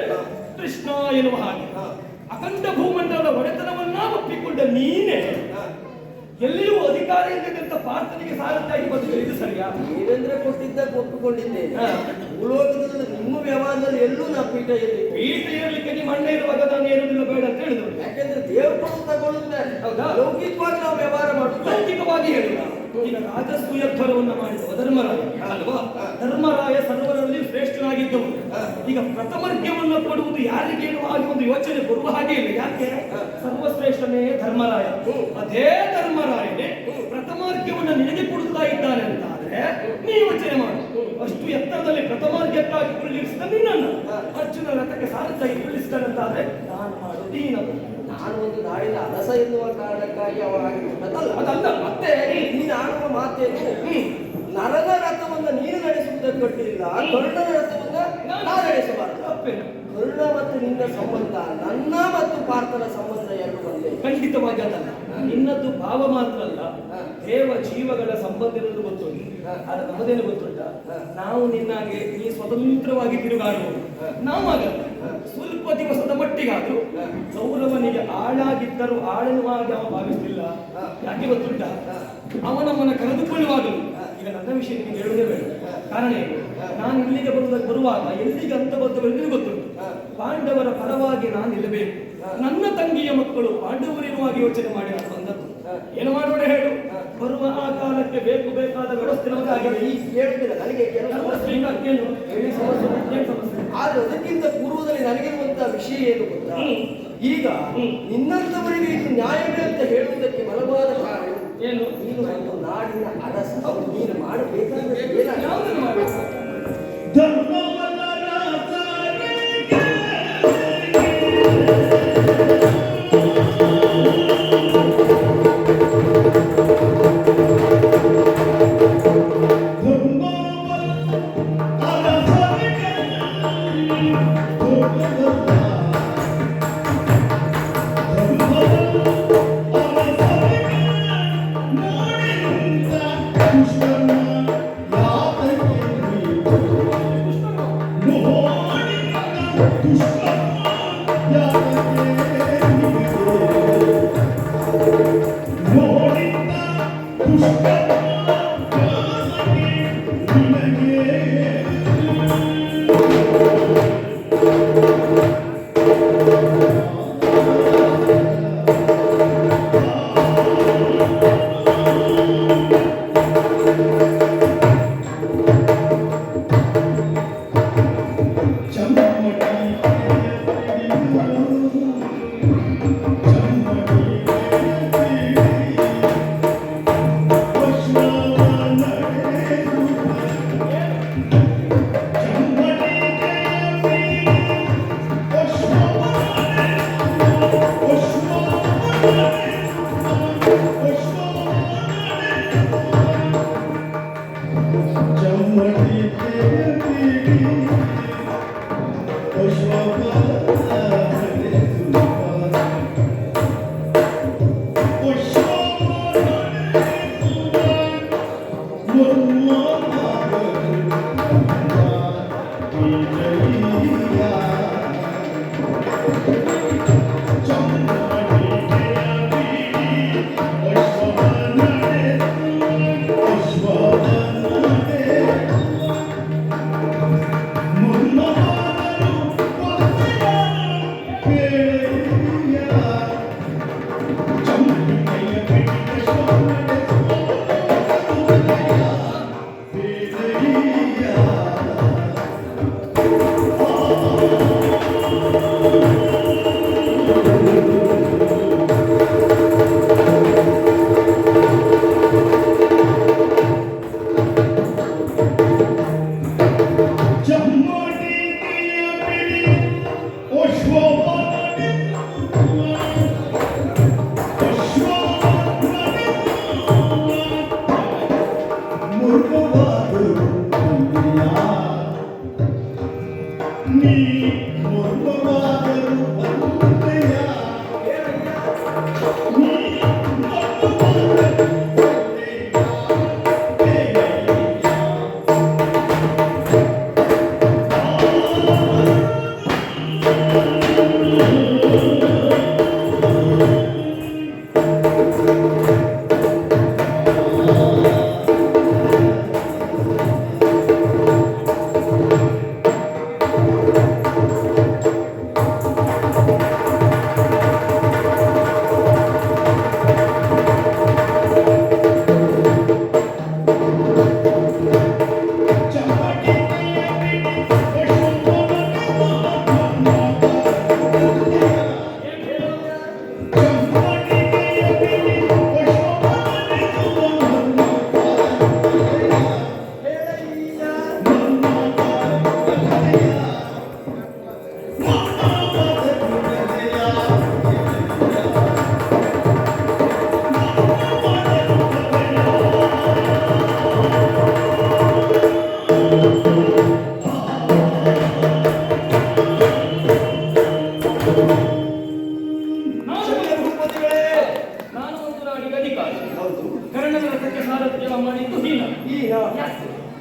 ಕೃಷ್ಣ ಎನ್ನುವ ಹಾಗೆ ಅಖಂಡ ಭೂಮಂಡಲದ ಒಡೆತನವನ್ನ ಒಪ್ಪಿಕೊಂಡ ನೀನೇ ಎಲ್ಲಿಯೂ ಅಧಿಕಾರ ಇಲ್ಲದಂತ ಪಾರ್ಥನಿಗೆ ಸಾರಥಿಯಾಗಿ ಬಂದಿದೆ. ಇದು ಸರಿಯಾ? ದೇವೇಂದ್ರ ಕೊಟ್ಟಿದ್ದಾಗ ಒಪ್ಪಿಕೊಂಡಿದ್ದೇನೆ. ಭೂಲೋಕದಲ್ಲಿ ನಿಮ್ಮ ವ್ಯವಹಾರದಲ್ಲಿ ಎಲ್ಲೂ ನಾ ಪೀಠ ಇರಲಿಕ್ಕೆ ನಿಮ್ಮ ಅಣ್ಣ ಇರುವಾಗ ನಾನು ಏರುವುದಿಲ್ಲ ಬೇಡ ಅಂತ ಹೇಳಿದ್ರು. ಯಾಕೆಂದ್ರೆ ದೇವರು ತಗೊಳ್ಳುತ್ತಾರೆ. ಹೌದಾ? ಲೌಕಿಕವಾಗಿ ನಾವು ವ್ಯವಹಾರ ಮಾಡುದು. ಲೌಕಿಕವಾಗಿ ಹೇಳಿಲ್ಲ. ಈಗ ರಾಜಸೂಯಧ್ವರವನ್ನ ಮಾಡಿದವ ಧರ್ಮರಾಯ ಅಲ್ವಾ? ಧರ್ಮರಾಯ ಸರ್ವರಲ್ಲಿ ಶ್ರೇಷ್ಠನಾಗಿದ್ದವನು. ಈಗ ಪ್ರಥಮರ್ಘ್ಯವನ್ನು ಕೊಡುವುದು ಯಾರಿಗೆ ಎನ್ನುವ ಹಾಗೆ ಒಂದು ಯೋಚನೆ ಬರುವ ಹಾಗೆ ಇಲ್ಲ. ಯಾಕೆ? ಸರ್ವಶ್ರೇಷ್ಠನೇ ಧರ್ಮರಾಯ. ಅದೇ ಧರ್ಮರಾಯನೇ ಪ್ರಥಮಾರ್ಘ್ಯವನ್ನು ನಿನಗೆ ಕೊಡುತ್ತಾ ಇದ್ದಾನೆ ಅಂತ ಆದ್ರೆ ನೀ ಯೋಚನೆ ಮಾಡು. ಅಷ್ಟು ಎತ್ತರದಲ್ಲಿ ಪ್ರಥಮಾರ್ಘ್ಯಕ್ಕಾಗಿ ಕುಳ್ಳಿರಿಸಿದ ನಿನ್ನನ್ನು ಅರ್ಜುನ ರಥಕ್ಕೆ ಸಾರಥಿಯಾಗಿ ಕುಳ್ಳಿಸಿದಾನೆ ಅಂತ ಆದ್ರೆ ನಾನು ಮಾಡೋದೇನದು? ನಾನು ಒಂದು ನಾಡಿನ ಅರಸ ಎನ್ನುವ ಕಾರಣಕ್ಕಾಗಿ ಅವ ಅದಲ್ಲ. ಮತ್ತೆ ನೀನು ಆಡುವ ಮಾತೇನು? ನರನ ರಥವನ್ನು ನೀನು ನಡೆಸುವುದಕ್ಕೆ ಕೊಟ್ಟಿಲ್ಲ, ಕರ್ಣನ ರಥವನ್ನ ನಾನು ನಡೆಸಬಾರದು. ತಪ್ಪೇನು? ಕರ್ಣ ಮತ್ತು ನಿನ್ನ ಸಂಬಂಧ, ನನ್ನ ಮತ್ತು ಪಾರ್ಥನ ಸಂಬಂಧ ಎರಡು ಒಂದೇ. ಖಂಡಿತವಾಗಿ ಅದಲ್ಲ. ನಿನ್ನದ್ದು ಭಾವ ಮಾತ್ರ ಅಲ್ಲ, ದೇವ ಜೀವಗಳ ಸಂಬಂಧ ಇರುವುದು ಗೊತ್ತುಂಟು. ಅದು ನಮ್ಮದೇನು ಗೊತ್ತುಂಟ? ನಾವು ನಿನ್ನಾಗೆ ನೀ ಸ್ವತಂತ್ರವಾಗಿ ತಿರುಗಾಡುವುದು ನಾವು ಆಗಲ್ಲ. ಸ್ವಲ್ಪ ದಿವಸದ ಮಟ್ಟಿಗಾದ್ರೂ ಕೌರವನಿಗೆ ಆಳಾಗಿದ್ದರೂ ಆಳೆನುವಾಗಿ ಅವ ಭಾವಿಸಲಿಲ್ಲ. ಯಾಕೆ ಗೊತ್ತುಂಟ? ಅವನಮ್ಮನ ಕರೆದುಕೊಳ್ಳುವಾಗಲೂ ಈಗ ನನ್ನ ವಿಷಯ ನಿಮಗೆ ಹೇಳುವುದೇ ಬೇಡ. ಕಾರಣ ಏನು? ನಾನು ಇಲ್ಲಿಗೆ ಬರುವಾಗ ಎಲ್ಲಿಗೆ ಅಂತ ಬಂದವರೆಂದು ಗೊತ್ತುಂಟು. ಪಾಂಡವರ ಪರವಾಗಿ ನಾನು ನಿಲ್ಲಬೇಕು. ನನ್ನ ತಂಗಿಯ ಮಕ್ಕಳು ಪಾಂಡವರಿರುವಾಗ ಯೋಚನೆ ಮಾಡಿ ನಾನು ಬಂದದ್ದು. ಏನು ಮಾಡೋಣ ಹೇಳು? ಬರುವ ಆ ಕಾಲಕ್ಕೆ ಬೇಕಾದ ವ್ಯವಸ್ಥೆ ನಮಗಾಗಿದೆ. ಈ ಹೇಳುತ್ತಿಲ್ಲ ನನಗೆ ಕೆಲವು ಸಮಸ್ಯೆ ಆದ್ರೆ ಅದಕ್ಕಿಂತ ಪೂರ್ವದಲ್ಲಿ ನನಗಿರುವಂತಹ ವಿಷಯ ಏನು ಗೊತ್ತಾ? ಈಗ ನಿನ್ನಂತವರಿಗೆ ಇದು ನ್ಯಾಯವೇ ಅಂತ ಹೇಳುವುದಕ್ಕೆ ಬಲವಾದ ಕಾರಣ ಏನು? ನೀನು ಒಂದು ನಾಡಿನ ಅರಸ. ನೀನು ಮಾಡಬೇಕಾದ್ರೆ ಯಾವುದನ್ನು ಮಾಡಬೇಕು? ಧರ್ಮವನ್ನ ರಾಜನಿಗೆ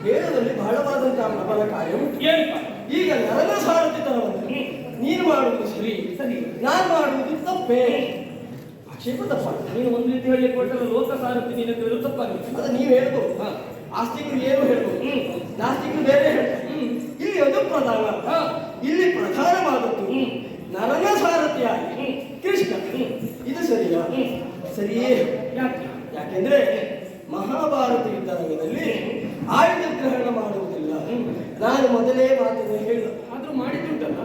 ಹೇಳದಲ್ಲಿ ಬಹಳವಾದಂತಹ ಪ್ರಬಲ ಕಾರ್ಯ ಉಂಟು. ಏನಪ್ಪ? ಈಗ ನನ್ನ ಸಾರಥಿತನವನ್ನು ನೀನು ಮಾಡುವುದು ಸರಿ ಸರಿ, ನಾನು ಮಾಡುವುದು ತಪ್ಪೇ. ಆಕ್ಷೇಪ ತಪ್ಪ. ನೀನು ಒಂದು ರೀತಿ ಹೇಳಿ ಕೊಟ್ಟರೆ ಲೋಕ ಸಾರಥಿ ನೀನು ತಪ್ಪಾಗಿದೆ. ಅದು ನೀವು ಹೇಳ್ಬೋದು. ಆಸ್ತಿಕರು ಏನು ಹೇಳ್ಬೋದು, ನಾಸ್ತಿಕರು ಬೇರೆ ಹೇಳ್ತಾರೆ. ಇಲ್ಲಿ ಅದು ಪ್ರಧಾನ. ಇಲ್ಲಿ ಪ್ರಧಾನವಾದದ್ದು ನರನ ಸಾರಥಿಯಾಗಿ ಕೃಷ್ಣ. ಇದು ಸರಿಯಾ? ಸರಿಯೇ. ಯಾಕೆಂದ್ರೆ ಮಹಾಭಾರತ ಯುದ್ಧ ರಂಗದಲ್ಲಿ ಆಯುಧ ಗ್ರಹಣ ಮಾಡುವುದಿಲ್ಲ. ನಾನು ಮೊದಲೇ ಮಾತನ್ನು ಹೇಳಿದ. ಆದ್ರೂ ಮಾಡಿದ್ದುಂಟಲ್ಲ.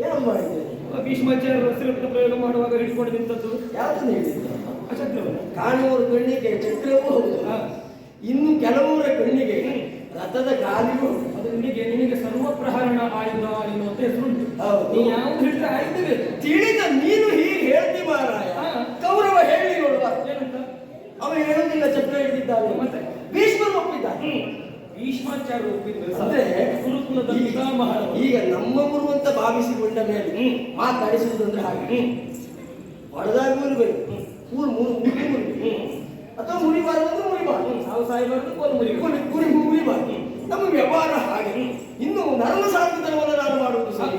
ಏನು ಮಾಡಿದ್ದೇನೆ? ಭೀಷ್ಮಾಚಾರ್ಯರು ಅಸ್ತ್ರ ಪ್ರಯೋಗ ಮಾಡುವಾಗ ಹಿಡಿಕೊಂಡು ನಿಂತದ್ದು ಯಾವ್ದನ್ನು ಹೇಳಿದ್ದೆ? ಅಚಕ್ರವನ್ನು. ಕಾಣುವವರ ಕಣ್ಣಿಗೆ ಚಕ್ರವೂ ಹೌದು, ಇನ್ನು ಕೆಲವರ ಕಣ್ಣಿಗೆ ರಥದ ಗಾಲಿಯೂ. ಅದು ನಿನಗೆ ಸರ್ವಪ್ರಹರಣ ಆಯುಧ ಎನ್ನುವಂತ ಹೆಸರುಂಟು. ನೀ ಯಾವ್ದು ಹೇಳಿದ್ರೆ ಆಯುಧವೇ ತಿಳಿದ ನೀನು ಹೀಗೆ ಹೇಳ್ತಿ ಮಾರಾಯ. ಕೌರವ ಹೇಳಿ ನೋಡುವ ಏನಂತ. ಅವ ಹೇಳುವುದಿಲ್ಲ ಚಕ್ರ ಹಿಡಿದಿದ್ದಾನೆ. ಮತ್ತೆ ಭೀಷ್ಮರು ಒಪ್ಪಿದ್ದಾನೆ. ಭೀಷ್ಮಾಚಾರ್ಯ ಒಪ್ಪಿದ್ರೆ ಅಂದ್ರೆ ಗುರುಕುಲದ ಪಿತಾಮಹ. ಈಗ ನಮ್ಮ ಗುರು ಅಂತ ಭಾವಿಸಿಕೊಂಡ ಮೇಲೆ ಮಾತಾಡಿಸುವುದಂದ್ರೆ ಹಾಗೆ ಹೊಡೆದಾಗುವುದು ಬೇಕು. ಮುರಿ ಅಥವಾ ಮುರಿಬಾರದು ಮುರಿಬಾರದು. ಸಾವು ಸಾಯಬಾರದು, ಕೋಲು ಮುರಿಬಾರದು. ನಮ್ಮ ವ್ಯವಹಾರ ಹಾಗೆ. ಇನ್ನು ನರಮ ಸಾಧನವನ್ನು ನಾನು ಮಾಡುವುದು ಸರಿ.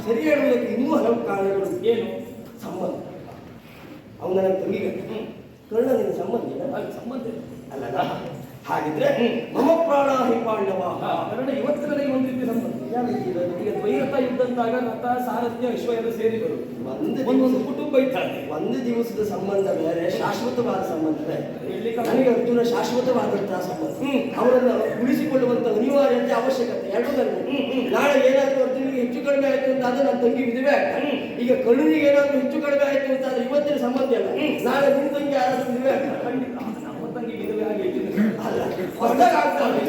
ಸರಿ ಹೇಳುವುದಕ್ಕೆ ಇನ್ನೂ ಹಲವು ಕಾರಣಗಳು. ಏನು? ಸಂಬಂಧ. ಅವನು ನನಗೆ ತಂಗಿಗೆ ಕರ್ಣ ನಿನ್ನ ಸಂಬಂಧ ಸಂಬಂಧ ಅಲ್ಲ. ಹಾಗಿದ್ರೆ ಮಮ ಪ್ರಾಣ ಹಿ ಪಾಂಡವ. ಕರ್ಣ ಇವತ್ತು ನನಗೆ ಒಂದು ರೀತಿ ಸಂಬಂಧ. ಈಗ ದ್ವೈರಥ ಯುದ್ಧ ಅಂತಾಗ ರಥ ಸಾರಥ್ಯ ವಿಶ್ವ ಎಲ್ಲ ಸೇರಿದರು. ಒಂದೊಂದು ಕುಟುಂಬ ಇದ್ದಾರೆ. ಒಂದು ದಿವಸದ ಸಂಬಂಧ ಬೇರೆ, ಶಾಶ್ವತವಾದ ಸಂಬಂಧ ಬೇರೆ. ನನಗೆ ಅರ್ಜುನ ಶಾಶ್ವತವಾದಂತಹ ಸಂಬಂಧ. ಅವರನ್ನು ಉಳಿಸಿಕೊಳ್ಳುವಂತ ಅನಿವಾರ್ಯತೆ ಅವಶ್ಯಕತೆ ಎರಡು ನನಗೆ. ನಾಳೆ ಏನಾದ್ರೂ ಅರ್ಜುನಿಗೆ ಹೆಚ್ಚು ಕಡಿಮೆ ಆಯ್ತು ಅಂತ ಆದ್ರೆ ನನ್ನ ತಂಗಿ ವಿಧವೆ ಆಗ್ತಾರೆ. ಈಗ ಕರುಣಿಗೆ ಏನಾದ್ರೂ ಹೆಚ್ಚು ಕಡಿಮೆ ಆಯ್ತು ಅಂತ ಆದ್ರೆ ಇವತ್ತಿನ ಸಂಬಂಧ ಅಲ್ಲ, ನಾಳೆ ನಿನ್ನ ತಂಗಿ ಯಾರಾದ್ರೂ ವಿಧವೆ ಆಗ್ತಾರೆ. ನಮ್ಮ ತಂಗಿ ವಿಧವೆ ಆಗಿ ಅಲ್ಲ, ಹೊರದಾಗ ಆಗ್ತಾರೆ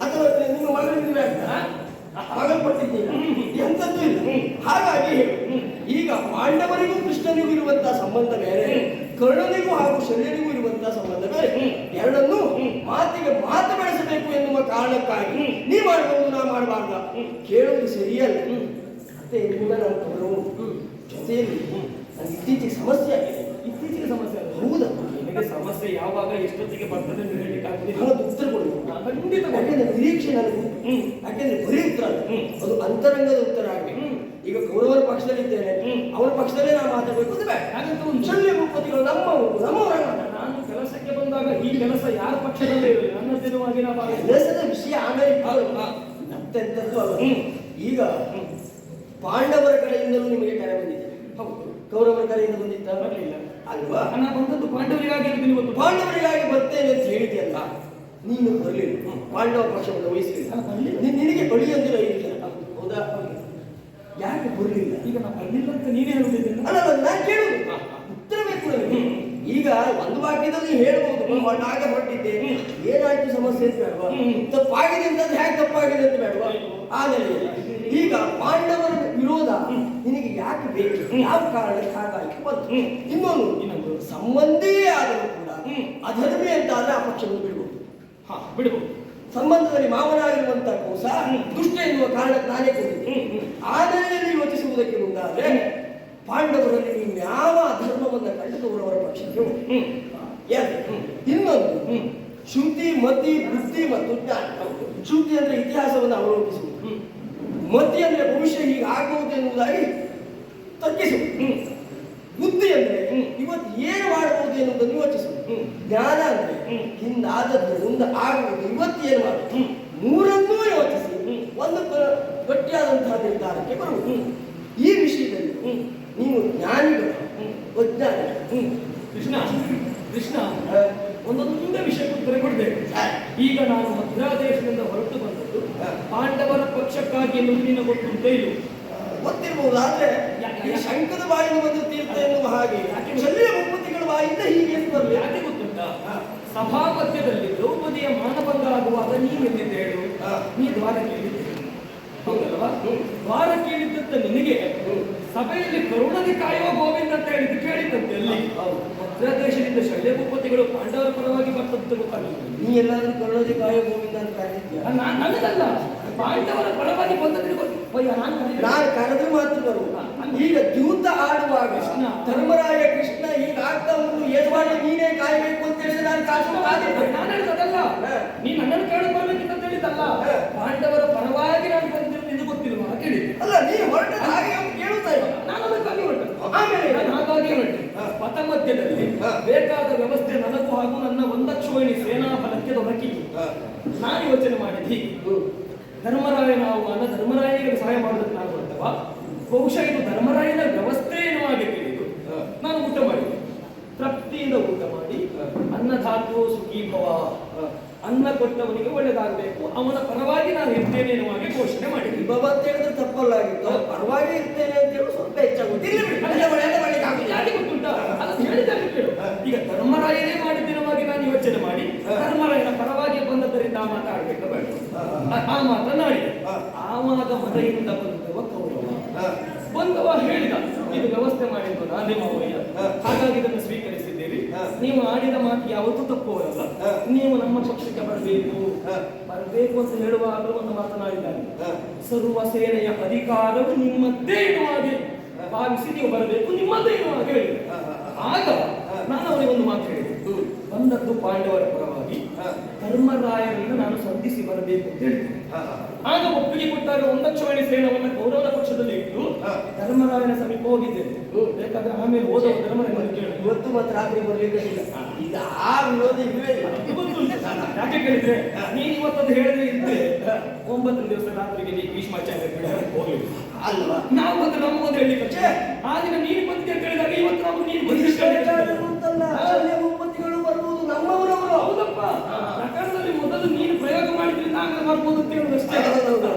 ಅಥವಾ ನಿಮ್ಮ ಮಗಳ ವಿಧವೆ ಆಗ್ತಾರೆ. ಆಗಲ್ಪಟ್ಟಿದ್ದೀರ ಎಂಥದ್ದು ಇಲ್ಲ. ಹಾಗಾಗಿ ಈಗ ಪಾಂಡವರಿಗೂ ಕೃಷ್ಣನಿಗೂ ಇರುವಂತಹ ಸಂಬಂಧ ಬೇರೆ, ಕರ್ಣನಿಗೂ ಹಾಗೂ ಶಲ್ಯನಿಗೂ ಇರುವಂತಹ ಸಂಬಂಧ ಬೇರೆ. ಎರಡನ್ನೂ ಮಾತಿಗೆ ಮಾತು ಬೆಳೆಸಬೇಕು ಎನ್ನುವ ಕಾರಣಕ್ಕಾಗಿ ನೀ ಮಾಡಬಹುದು, ನಾ ಮಾಡಬಾರ್ದ ಕೇಳುವುದು ಸರಿಯಲ್ಲ. ಮತ್ತೆ ಕೂಡ ನಾವು ಕೌರವರು ಜೊತೆಯಲ್ಲಿ ನನಗೆ ಇತ್ತೀಚೆಗೆ ಸಮಸ್ಯೆ ಆಗಿದೆ. ಇತ್ತೀಚೆಗೆ ಸಮಸ್ಯೆ ಹೌದಾ? ನಿಮಗೆ ಸಮಸ್ಯೆ ಯಾವಾಗ ಎಷ್ಟೊತ್ತಿಗೆ ಬರ್ತದೆ ಅಂತ ಹೇಳಲಿಕ್ಕೆ ಆಗುದಿಲ್ಲ. ಉತ್ತರ ಕೊಡಬೇಕು. ಖಂಡಿತ. ಯಾಕೆಂದ್ರೆ ನಿರೀಕ್ಷೆ ನನಗೆ ಯಾಕೆಂದ್ರೆ ಬರೀ ಉತ್ತರ ಅದು ಅಂತರಂಗದ ಉತ್ತರ ಆಗಬೇಕು. ಈಗ ಕೌರವರ ಪಕ್ಷದಲ್ಲಿದ್ದೇನೆ, ಅವರ ಪಕ್ಷದಲ್ಲೇ ನಾವು ಮಾತಾಡಬೇಕು ಅಂತ ಬೇಡ. ಶಲ್ಯ ಭೂಪತಿಗಳು ನಮ್ಮವರ ನಾನು ಕೆಲಸಕ್ಕೆ ಬಂದಾಗ ಈ ಕೆಲಸ ಯಾರ ಪಕ್ಷದಲ್ಲೇ ಇರಲಿ, ನನ್ನ ದಿನವಾಗಿ ನಾವು ಕೆಲಸದ ವಿಷಯ ಆಮೇಲೆ ಮತ್ತೆಂತದ್ದು ಅಲ್ಲ. ಈಗ ಪಾಂಡವರ ಕಡೆಯಿಂದಲೂ ನಿಮಗೆ ಕರೆ ಬಂದಿದೆ. ಹೌದು. ಕೌರವರ ಕಡೆಯಿಂದ ಬಂದಿದ್ದ ಬರಲಿಲ್ಲ ಅಲ್ವಾ? ನಾನು ಬಂದದ್ದು ಪಾಂಡವರಿಗಾಗಿ ಇವತ್ತು. ಪಾಂಡವರಿಗಾಗಿ ಬರ್ತೇನೆ ಅಂತ ಹೇಳಿದೆಯಲ್ಲ, ನೀನು ಬರಲಿಲ್ಲ. ಪಾಂಡವ ಪಕ್ಷವನ್ನು ವಹಿಸಲಿಲ್ಲ. ನಿನಗೆ ಬಳಿ ಅಂದ್ರೆ ಹೌದಾ? ಯಾಕೆ ಬರಲಿಲ್ಲ? ಈಗ ನಾನು ಬರಲಿಲ್ಲ ಅಂತ ನೀನೇ ಹೇಳುವುದಿಲ್ಲ. ಅಲ್ಲ, ನಾನು ಕೇಳುವುದು ಉತ್ತರ ಬೇಕು ನನಗೆ. ಈಗ ಒಂದು ವಾಕ್ಯದಲ್ಲಿ ಹೇಳ್ಬೋದು, ಆಗ ಹೊರಟಿದ್ದೆ, ಏನಾಯ್ತು ಸಮಸ್ಯೆ ಅಂತ ಬೇಡವಾ? ತಪ್ಪಾಗಿದೆ ಅಂತಂದ್ರೆ ಹೇಗೆ ತಪ್ಪಾಗಿದೆ ಅಂತ ಬೇಡವಾ? ಆದರೆ ಈಗ ಪಾಂಡವರ ವಿರೋಧ ನಿನಗೆ ಯಾಕೆ ಬೇಕು? ಯಾವ ಕಾರಣಕ್ಕೆ ಹಾಗಾಯ್ತು ಬಂತು? ಇನ್ನೊಂದು ಸಂಬಂಧಿಯೇ ಆದರೂ ಕೂಡ ಅಧರ್ಮಿ ಅಂತ ಆದ್ರೆ ಆ ಪಕ್ಷವನ್ನು ಬಿಡ್ಬೋದು. ಬಿಡ್ಬೋದು. ಸಂಬಂಧದಲ್ಲಿ ಮಾವನಾಗಿರುವಂತಹ ಕೋಸ ದುಷ್ಟ ಎನ್ನುವ ಕಾರಣಕ್ಕೆ ನಾನೇ ಕೊಟ್ಟಿದ್ದೆ. ಆದರೆ ಯೋಚಿಸುವುದಕ್ಕೆ ಮುಂದಾದ್ರೆ ಪಾಂಡವರಲ್ಲಿ ನೀವು ಯಾವ ಅಧರ್ಮವನ್ನು ಕಂಡು ಕೌರವರ ಪಕ್ಷಕ್ಕೆ ಇನ್ನೊಂದು ಶ್ರುತಿ, ಮತಿ, ಬುದ್ಧಿ ಮತ್ತು ಜ್ಞಾನ. ಶ್ರುತಿ ಅಂದ್ರೆ ಇತಿಹಾಸವನ್ನು ಅವಲೋಕಿಸುವುದು, ಮತಿ ಅಂದ್ರೆ ಭವಿಷ್ಯ ಹೀಗೆ ಆಗಬಹುದು ಎನ್ನುವುದಾಗಿ ತರ್ಕಿಸುವುದು, ಬುದ್ಧಿ ಅಂದ್ರೆ ಇವತ್ತು ಏನು ಮಾಡಬಹುದು ಎನ್ನುವುದನ್ನು ಯೋಚಿಸುವುದು, ಜ್ಞಾನ ಅಂದ್ರೆ ಹಿಂದಾದದ್ದು ಮುಂದೆ ಆಗುವುದು ಇವತ್ತು ಏನು ಮಾಡುವುದು, ಮೂರನ್ನೂ ಯೋಚಿಸಿ ಒಂದು ಗಟ್ಟಿಯಾದಂತಹ ನಿರ್ಧಾರಕ್ಕೆ ಬರುವುದು. ಈ ವಿಷಯದಲ್ಲಿ ನೀವು ಜ್ಞಾನಿಗಳು ಅಜ್ಞಾನಿಗಳು. ಕೃಷ್ಣ ಒಂದೊಂದೇ ವಿಷಯಕ್ಕೆ ಉತ್ತರ ಕೊಡಬೇಕು. ಈಗ ನಾನು ಮಧ್ರಾದೇಶದಿಂದ ಹೊರಟು ಬಂದದ್ದು ಪಾಂಡವರ ಪಕ್ಷಕ್ಕಾಗಿ ಎನ್ನುವುದು ನಿನ್ನ ಗೊತ್ತುಂಟೇ ಇಲ್ಲ? ಗೊತ್ತಿರಬಹುದು. ಆದ್ರೆ ಶಂಕದ ಬಾಯಿಂದ ಬಂದು ತೀರ್ಥ ಎನ್ನುವ ಹಾಗೆ ಶಲ್ಯ ಭೂಪತಿಗಳ ಬಾಯಿಂದ ಹೀಗೆ ಬರಲಿ. ಯಾಕೆ ಗೊತ್ತುಂಟಾ? ಸಭಾ ಮಧ್ಯದಲ್ಲಿ ದ್ರೌಪದಿಯ ಮಾನಭಂಗ ಆಗುವಾಗ ನೀನೆಲ್ಲಿದ್ದೆ ಹೇಳು? ನೀ ದ್ವಾರ ಕೇಳಿದ್ದೆ, ಹೌದಲ್ವಾ? ದ್ವಾರ ಕೇಳಿದ್ದಂತ ನಿನಗೆ ಸಭೆಯಲ್ಲಿ ಕರುಣಗೆ ಕಾಯುವ ಗೋವಿಂದ ಅಂತ ಹೇಳಿದ್ದು ಕೇಳಿದ್ದಂತೆ. ಅಲ್ಲಿ ಮಧ್ರದೇಶದಿಂದ ಶಲ್ಯ ಭೂಪತಿಗಳು ಪಾಂಡವರ ಪರವಾಗಿ ಬರ್ತದಂತ ಗೊತ್ತಾಗಲಿಲ್ಲ. ನೀ ಎಲ್ಲಾದ್ರೂ ಕರುಣಗೆ ಕಾಯುವ ಗೋವಿಂದ ಅಂತ ಕಾಯ್ದಿದ್ಯಾ? ನನಗಲ್ಲ, ಪಾಂಡವರ ಪರವಾಗಿ ಬಂದದ್ದು ನಾನು ಕರೆದ್ರೆ ಮಾತ್ರ ಬರುವ. ಈಗ ದ್ಯೂತ ಆಡುವಾಗ ಧರ್ಮರಾಯ ಕೃಷ್ಣ ಈಗ ಆಗ್ತಾ ಉಂಟು, ಏನು ಮಾಡಿ ನೀನೇ ಕಾಯಬೇಕು ಅಂತ ಹೇಳಿದ್ರೆ ನಾನು ನಾನು ಹೇಳಿದಲ್ಲ. ನೀ ನನ್ನನ್ನು ಕೇಳಿ ಬರ್ಬೇಕಿಂತ ಹೇಳಿದ್ದಲ್ಲ. ಪಾಂಡವರ ಪರವಾಗಿ ನಾನು ಬಂದಿರೋದು ನಿನಗೆ ಗೊತ್ತಿಲ್ವಾ ಕೇಳಿ? ಅಲ್ಲ, ನೀನು ಹೊರಟ ಹಾಗೆ ಕೇಳುತ್ತಾ ಇಲ್ಲ. ನಾನು ಅದಕ್ಕಾಗಿ ಹೊರಟೆ. ಆಮೇಲೆ ನಾನು ಹಾಗಾಗಿ ಹೊರಟೆ. ಪಥ ಮಧ್ಯದಲ್ಲಿ ಬೇಕಾದ ವ್ಯವಸ್ಥೆ ನನಗೂ ಹಾಗೂ ನನ್ನ 1,00,000 ಸೇನಾ ಬಲಕ್ಕೆ ದೊರಕಿತು. ನಾನು ಯೋಚನೆ ಮಾಡಿದ್ದು ಹೀಗೆ, ಧರ್ಮರಾಯನ ಆಹ್ವಾನ ಧರ್ಮರಾಯನಿಗೆ ಸಹಾಯ ಮಾಡೋದಕ್ಕೆ ನಾನು ಹೊರಟವ, ಬಹುಶಃ ಇದು ಧರ್ಮರಾಯನ ವ್ಯವಸ್ಥೆ ಎನ್ನುವಾಗೆ ತಿಳಿದು ನಾನು ಊಟ ಮಾಡಿದೆ. ತೃಪ್ತಿಯಿಂದ ಊಟ ಮಾಡಿ ಅನ್ನಧಾತು ಸುಖೀ ಭವ, ಅನ್ನ ಕೊಟ್ಟವನಿಗೆ ಒಳ್ಳೆದಾಗಬೇಕು, ಅವನ ಪರವಾಗಿ ನಾನು ಇರ್ತೇನೆ ಎನ್ನುವಾಗೆ ಘೋಷಣೆ ಮಾಡಿದ್ವಿ. ವಿಭವ ಅಂತ ಹೇಳಿದ್ರೆ ತಪ್ಪಲ್ಲಾಗಿತ್ತು, ಪರವಾಗಿ ಇರ್ತೇನೆ ಅಂತ ಹೇಳಿ ಸ್ವಲ್ಪ ಹೆಚ್ಚಾಗುತ್ತೆ. ಯಾಕೆ ಗೊತ್ತುಂಟಾ, ಅದು ಹೇಳಿದಾಗ ಕೇಳು. ಈಗ ಧರ್ಮರಾಯನೇ ಮಾಡಿದ್ದಿನವಾಗಿ ನಾನು ಯೋಚನೆ ಮಾಡಿ ಧರ್ಮರಾಯನ ಪರವಾಗಿ ಬಂದದ್ದರಿಂದ ಆ ಮಾತಾಡ್ಬೇಕು ಬೇಡ, ಆ ಮಾತನಾಡಿದೆ. ಆವಾಗ ಮನೆಯಿಂದ ಬಂದವ ಕೌರವ ಬಂದವ ಹೇಳಿದ, ಇದು ವ್ಯವಸ್ಥೆ ಮಾಡಿದ್ದು ನಾನೇ ಮಾವಯ್ಯ, ಹಾಗಾಗಿ ಇದನ್ನು ಸ್ವೀಕರಿಸಿದ್ದೇವೆ. ನೀವು ಆಡಿದ ಮಾತು ಯಾವತ್ತೂ ತಪ್ಪುವಲ್ಲ, ನೀವು ನಮ್ಮ ಪಕ್ಷಕ್ಕೆ ಬರಬೇಕು ಅಂತ ಹೇಳುವಾಗಲೂ ಒಂದು ಮಾತನಾಡಿದ್ದಾನೆ. ಸರ್ವ ಸೇನೆಯ ಅಧಿಕಾರವು ನಿಮ್ಮದ್ದೇ ಎನ್ನುವಾಗೆ ಭಾವಿಸಿ ನೀವು ಬರಬೇಕು, ನಿಮ್ಮದ್ದೇ ಎನ್ನುವಾಗ ಹೇಳಿ. ಆಗ ನಾನು ಅವರಿಗೆ ಒಂದು ಮಾತು ಹೇಳಿದೆ, ಬಂದದ್ದು ಪಾಂಡವರ ಪರವಾಗಿ, ಧರ್ಮರಾಯರನ್ನ ನಾನು ಸಂಧಿಸಿ ಬರಬೇಕು ಅಂತ ಹೇಳಿದೆ. ಆಗ ಒಪ್ಪಿಗೆ ಕೊಟ್ಟಾಗ ಒಂದಕ್ಷವಾಣಿ ಸೇನವನ್ನ ಕೌರವನ ಪಕ್ಷದಲ್ಲಿ ಇಟ್ಟು ಧರ್ಮರಾಯನ ಸಮೀಪ ಹೋಗಿದ್ದೇನೆ. ಬೇಕಾದ್ರೆ ಆಮೇಲೆ ಓದೋ ಧರ್ಮರಾಯನ ಕೇಳಿ, ಇವತ್ತು ಮತ್ತೆ ರಾತ್ರಿ ಬರ್ಲಿಕ್ಕೆ ಇಲ್ಲ, ಈಗ ಆ ವಿರೋಧ ಇಲ್ಲವೇ ಇಲ್ಲ. ಯಾಕೆ ಕೇಳಿದ್ರೆ, ನೀನ್ ಇವತ್ತದು ಹೇಳಿದ್ರೆ ಇದ್ರೆ 9 ದಿವಸ ರಾತ್ರಿಗೆ ನೀ ಭೀಷ್ಮಾಚಾರ್ಯ ಹೋಗ್ಲಿ ಅಲ್ವಾ, ನಾವು ಬಂದ್ರೆ ನಮ್ಮ ಬಂದ್ರೆ ಹೇಳಿಕ್ಕೆ ಆ ದಿನ ನೀನು ಬಂದಿದ್ದೆ ಅಂತ ಹೇಳಿದಾಗ ಇವತ್ತು ನಾವು ನೀನು ಒಪ್ಪತ್ತಿಗಳು ಬರ್ಬೋದು, ನಮ್ಮವರವರು. ಹೌದಪ್ಪ, ಪ್ರಕರಣದಲ್ಲಿ ಮೊದಲು ನೀನು ಪ್ರಯೋಗ ಮಾಡಿದ್ರಿಂದ ಆಗ ಬರ್ಬೋದು ಅಂತ ಹೇಳುದಷ್ಟೇ.